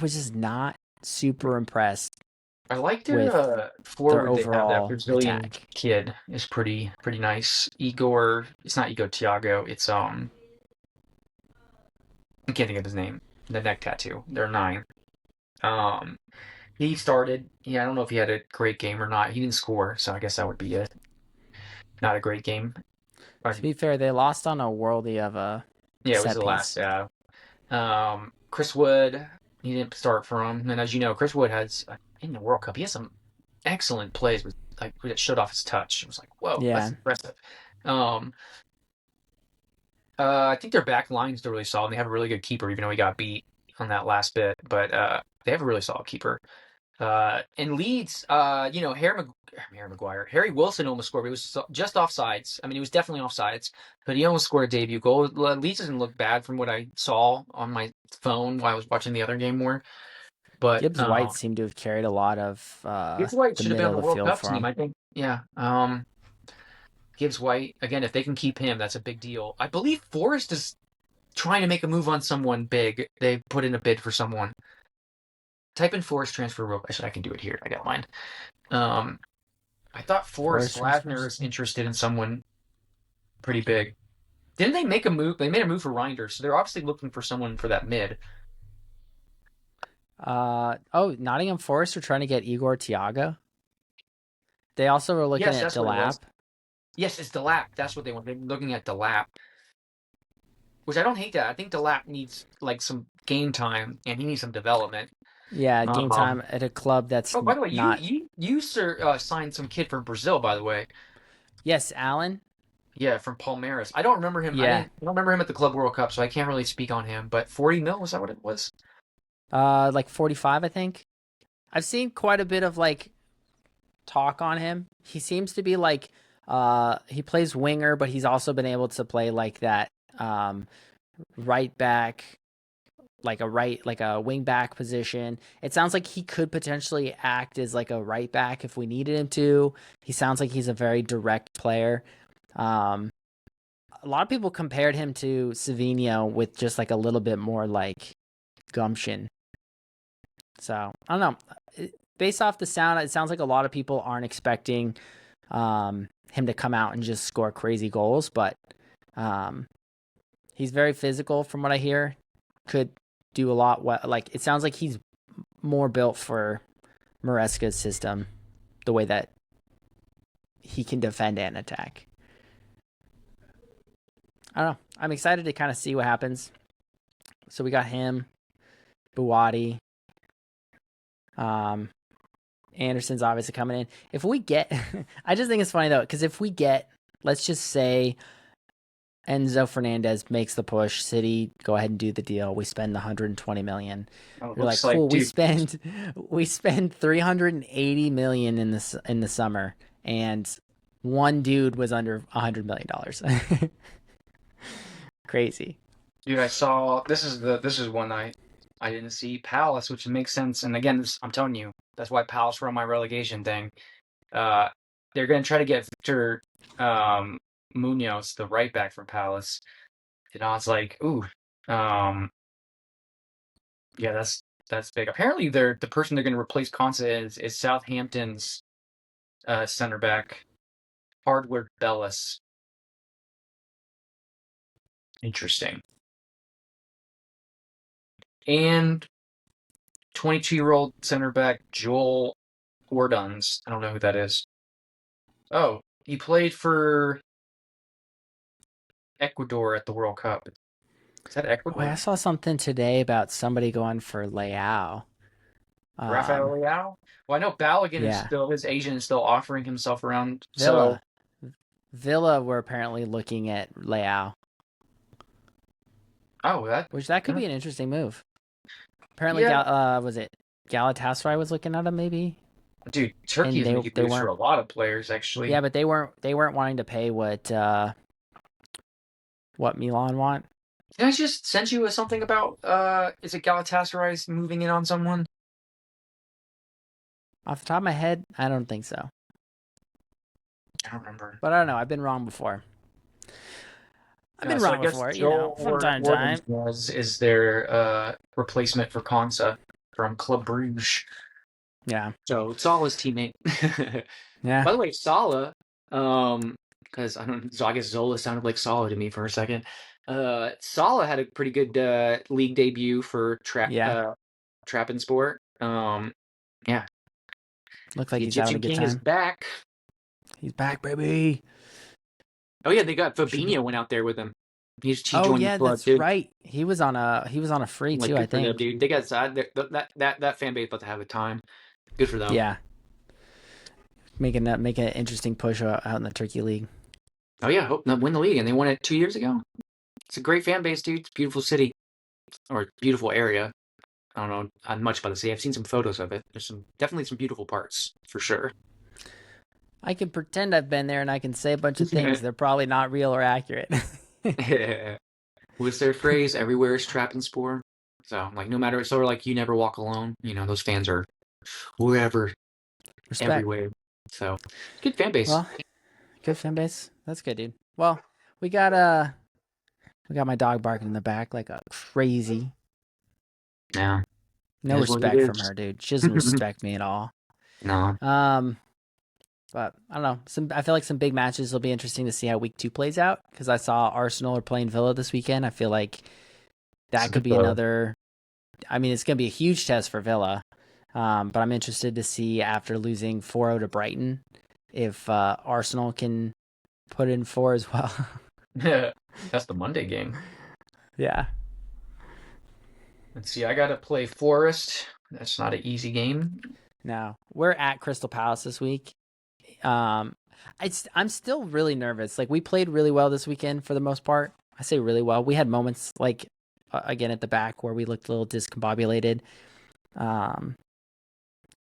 was just not super impressed I like their with their forward they have. That overall Brazilian attack. kid is pretty nice. Igor, it's not Igor Thiago. It's I can't think of his name. The neck tattoo. They're nine. Um, he started. Yeah, I don't know if he had a great game or not. He didn't score, so I guess that would be it. Not a great game. To be fair, they lost on a worldie of a Yeah, it was set the last. piece. Chris Wood. He didn't start for him, and as you know, Chris Wood has in the World Cup. He has some excellent plays with like that showed off his touch. It was like, whoa, that's Yeah, impressive. Um, I think their back line is still really solid. And they have a really good keeper, even though he got beat on that last bit. But they have a really solid keeper. And Leeds, Harry Wilson almost scored, but it was just offsides. I mean, he was definitely offsides, but he almost scored a debut goal. Leeds doesn't look bad from what I saw on my phone while I was watching the other game more. But Gibbs White seemed to have carried a lot of Gibbs White the should have been middle on of the the World field Cup for team, him. I think. Yeah. Gibbs White again. If they can keep him, that's a big deal. I believe Forest is trying to make a move on someone big. They put in a bid for someone. Type in Forest transfer real. I can do it here. I got mine. Um, I thought Forrest Forest Lavner transfers. is interested in someone pretty big. Didn't they make a move? They made a move for Reinders, so they're obviously looking for someone for that mid. Nottingham Forest are trying to get Igor Thiago. They also were looking Yes, at that's what it was. Delap. Yes, it's Delap. That's what they want. They're looking at Delap, which I don't hate that. I think Delap needs like some game time and he needs some development. Yeah, game Um, time at a club that's oh, by the way, not. you sir signed some kid from Brazil, by the way. Yes, Allen. Yeah, from Palmeiras. I don't remember him. Yeah. I don't remember him at the Club World Cup, so I can't really speak on him. But 40 mil, was that what it was? Like 45, I think. I've seen quite a bit of like talk on him. He seems to be like he plays winger, but he's also been able to play like that right back, like a wing back position. It sounds like he could potentially act as like a right back if we needed him to. He sounds like he's a very direct player. Um a lot of people compared him to Savinho with just like a little bit more like gumption. So I don't know. Based off the sound, it sounds like a lot of people aren't expecting him to come out and just score crazy goals, but um, he's very physical from what I hear. Could do a lot. Like it sounds like he's more built for Maresca's system, the way that he can defend and attack. I don't know. I'm excited to kind of see what happens. So we got him, Buwadi, um, Anderson's obviously coming in. If we get, I just think it's funny though, because if we get, let's just say Enzo Fernandez makes the push, City go ahead and do the deal. We spend the 120 million. Oh, You're like, looks like, cool. We dude. spend 380 million in the summer, and one dude was under $100 million. Crazy. Dude, I saw this is one I didn't see Palace, which makes sense. And again, I'm telling you, that's why Palace were on my relegation thing. Uh, they're gonna try to get Victor um, Munoz, the right back from Palace. And I was like, ooh, um, yeah, that's big. Apparently, the person they're gonna replace Konsa is Southampton's center back, Hardward Bellis. Interesting. And 22-year-old center back Joel Orduns. I don't know who that is. Oh, he played for Ecuador at the World Cup. Is that Oh, I Ecuador? saw something today about somebody going for Leao. Rafael Um, Leao? Well, I know Balogun is yeah, still his agent is still offering himself around. So, Villa. Villa were apparently looking at Leao, oh, which that could that be an interesting move. Apparently, yeah, Was it Galatasaray was looking at him maybe, dude, Turkey and is making they moves for weren't. a lot of players actually. Yeah, but they weren't wanting to pay what Milan want. Did I just send you something about is it Galatasaray's moving in on someone? Off the top of my head, I don't think so. I don't remember. But I don't know. I've been wrong before. I've been So I wrong guess before, Joe from time to Wardens time. is their replacement for Konsa from Club Bruges. Yeah, So Salah's teammate. yeah, By the way, Salah, because I don't, so I guess Zola sounded like Salah to me for a second. Salah had a pretty good league debut for yeah. Trabzonspor. Yeah, Looks like the he's having a Egyptian good King is time. back. He's back, baby. Oh yeah, they got Should be. Fabinho went out there with him. He Oh joined the yeah, club that's too. right. He was on a free Like too, I good for them, think. dude. They got side that fan base about to have a time. Good for them. Yeah, making an interesting push out in the Turkey League. Oh yeah, hope win the league, and they won it 2 years ago. It's a great fan base, dude. It's a beautiful city or beautiful area. I don't know much about the city. I've seen some photos of it. There's definitely some beautiful parts for sure. I can pretend I've been there and I can say a bunch of things. They're probably not real or accurate. What's their phrase? Everywhere is Trappenspor. So like no matter sort of like you never walk alone. You know those fans are wherever, Respect. everywhere. So good fan base. Well, good fan base. That's good, dude. Well, we got my dog barking in the back like a crazy. Yeah, it No is what it respect from is. her, dude. She doesn't respect me at all. No, Um, but I don't know. I feel like some big matches will be interesting to see how week 2 plays out because I saw Arsenal are playing Villa this weekend. I feel like it's a that could good be another. I mean, it's going to be a huge test for Villa. But I'm interested to see after losing 4-0 to Brighton if Arsenal can put in 4 as well. That's the Monday game. Yeah. Let's see. I gotta play Forest. That's not an easy game. No, we're at Crystal Palace this week. Um, I'm still really nervous. Like we played really well this weekend for the most part. I say really well. We had moments like again at the back where we looked a little discombobulated. Um,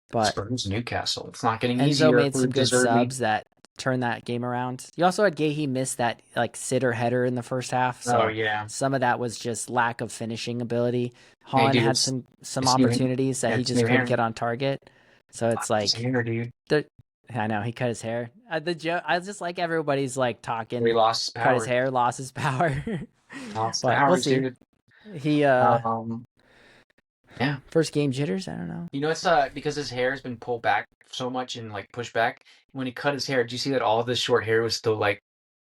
but Spurs Newcastle. It's not getting Enzo easier made for some good Deserving. subs that turned that game around. You also had Gahey miss that like sitter header in the first half, Oh so yeah. some of that was just lack of finishing ability. Hey Han dude, had some it's new. opportunities that Yeah, he it's just new couldn't hair. get on target. So it's His like hair, dude. the I know he cut his hair. The joke, I just like everybody's like He talking, lost his cut his power. hair, lost his power. Lost his But we'll powers, see. dude. He Um, yeah. first game jitters. I don't know. You know, it's because his hair has been pulled back so much and like pushed back. When he cut his hair, do you see that all of his short hair was still like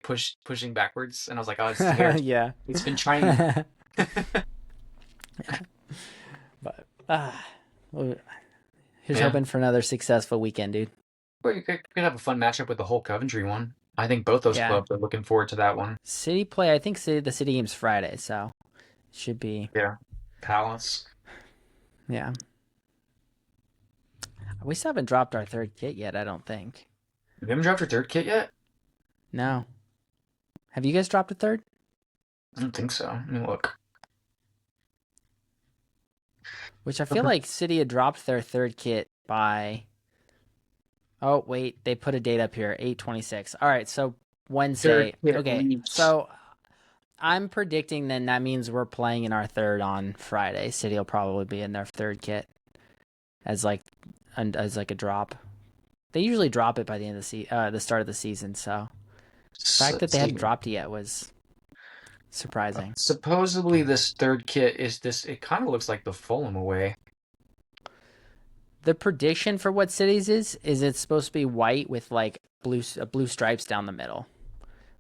pushing backwards? And I was like, oh, it's his hair. Yeah. It's been trying. But well, here's Yeah. hoping for another successful weekend, dude. Well, you could have a fun matchup with the whole Coventry one. I think both those Yeah. clubs are looking forward to that one. City play. I think the city game's Friday, so it should be. Yeah. Palace. Yeah. We still haven't dropped our third kit yet. I don't think. You haven't dropped your third kit yet? No. Have you guys dropped a third? I don't think so. Let me look. Which I feel like City had dropped their third kit by Oh, wait, they put a date up here, 8/26. All right, so Third Wednesday. kit Okay, leaks. so I'm predicting then that means we're playing in our third on Friday. City will probably be in their third kit as like a drop. They usually drop it by the end of the start of the season. So the So, fact that let's they see. hadn't dropped it yet was surprising. Supposedly, this third kit is this. It kind of looks like the Fulham away. The prediction for what cities is it's supposed to be white with like blue stripes down the middle,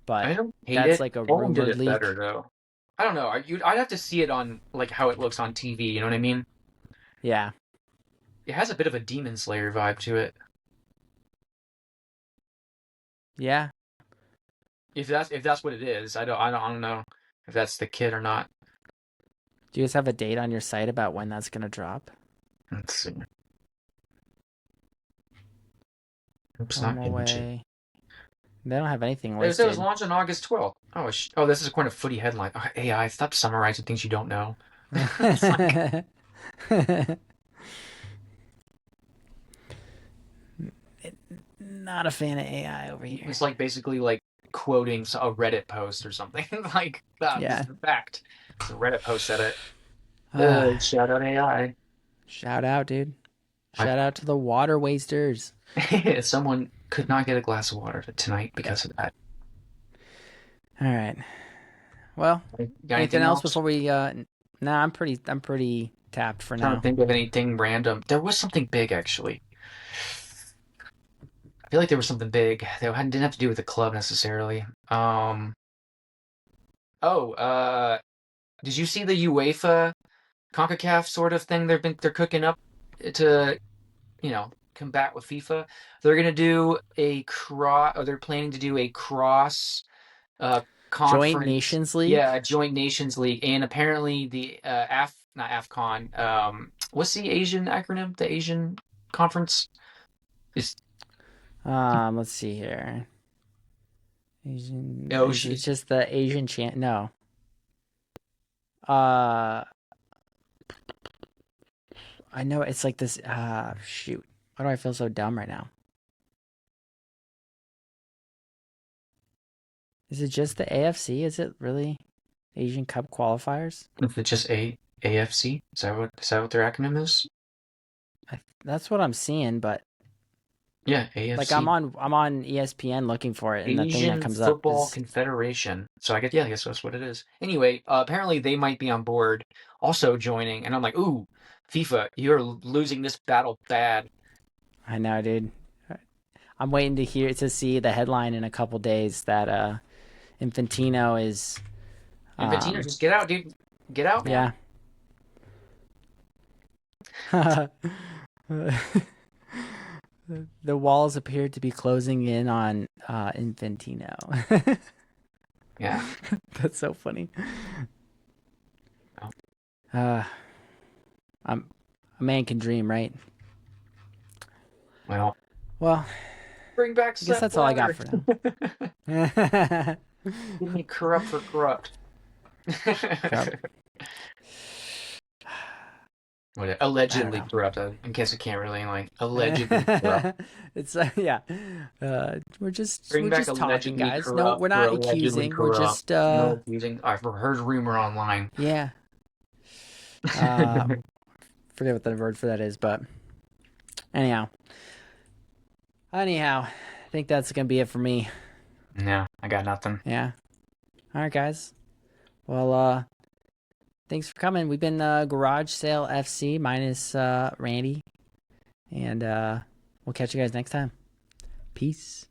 but I don't hate that's it. like a Fulham did rumored it better leak. though. I don't know. I'd have to see it on like how it looks on TV. You know what I mean? Yeah, It has a bit of a Demon Slayer vibe to it. yeah. If that's what it is, I don't know if that's the kit or not. Do you guys have a date on your site about when that's gonna drop? Let's see. Oops, Home not imaging. away. They don't have anything It was listed. launched on August 12th. Oh, this is quite a footy headline. Oh, AI, stop summarizing things you don't know. It's like Not a fan of AI over here. it's like basically like quoting a Reddit post or something. Like this Yeah. is a fact. It's a Reddit post said it. Uh, Shout out AI. Shout out, dude. I, Shout out to the water wasters. someone could not get a glass of water tonight Yep. because of that. All right. Well, Got anything anything else else? before we nah, I'm pretty tapped for Trying to now. think of anything random. There was something big actually. I feel like there was something big that didn't have to do with the club necessarily. Oh, did you see the UEFA CONCACAF sort of thing they're cooking up to, combat with FIFA? They're gonna do a cross, or they're planning to do a cross Joint conference, Nations League. yeah, a joint nations league, and apparently the not AFCON, what's the Asian acronym? The Asian conference is Let's see here. Asian oh is it shit. just the Asian champ? No. Uh, I know it's like this. Shoot. Why do I feel so dumb right now? Is it just the AFC? Is it really Asian Cup qualifiers? Is it just AFC? Is that what their acronym is? That's what I'm seeing, but Yeah, like AFC. I'm on ESPN looking for it, and the thing that Asian comes up Football is Confederation. So I guess that's what it is. Anyway, apparently they might be on board, also joining, and I'm like, ooh, FIFA, you're losing this battle bad. I know, dude. I'm waiting to see the headline in a couple days that Infantino is Infantino, um just get out, dude. Get out, man. yeah. The walls appear to be closing in on Infantino. Yeah. That's so funny. Oh, Uh, I'm a man can dream, right? well, Well, bring back I guess Sepp that's all I got Blatter. for now. Give me corrupt for corrupt. Crap. I Allegedly don't corrupt. In case I can't really like allegedly corrupt. know. It's yeah. We're just Bring we're back just talking, allegedly guys. No, corrupt we're for not allegedly accusing. We're corrupt. just No accusing. I've heard rumor online. yeah. Uh, Forget what the word for that is, but anyhow, I think that's gonna be it for me. No, I got nothing. Yeah. All right, guys. Well, thanks for coming. We've been Garage Sale FC minus Randy, and we'll catch you guys next time. Peace.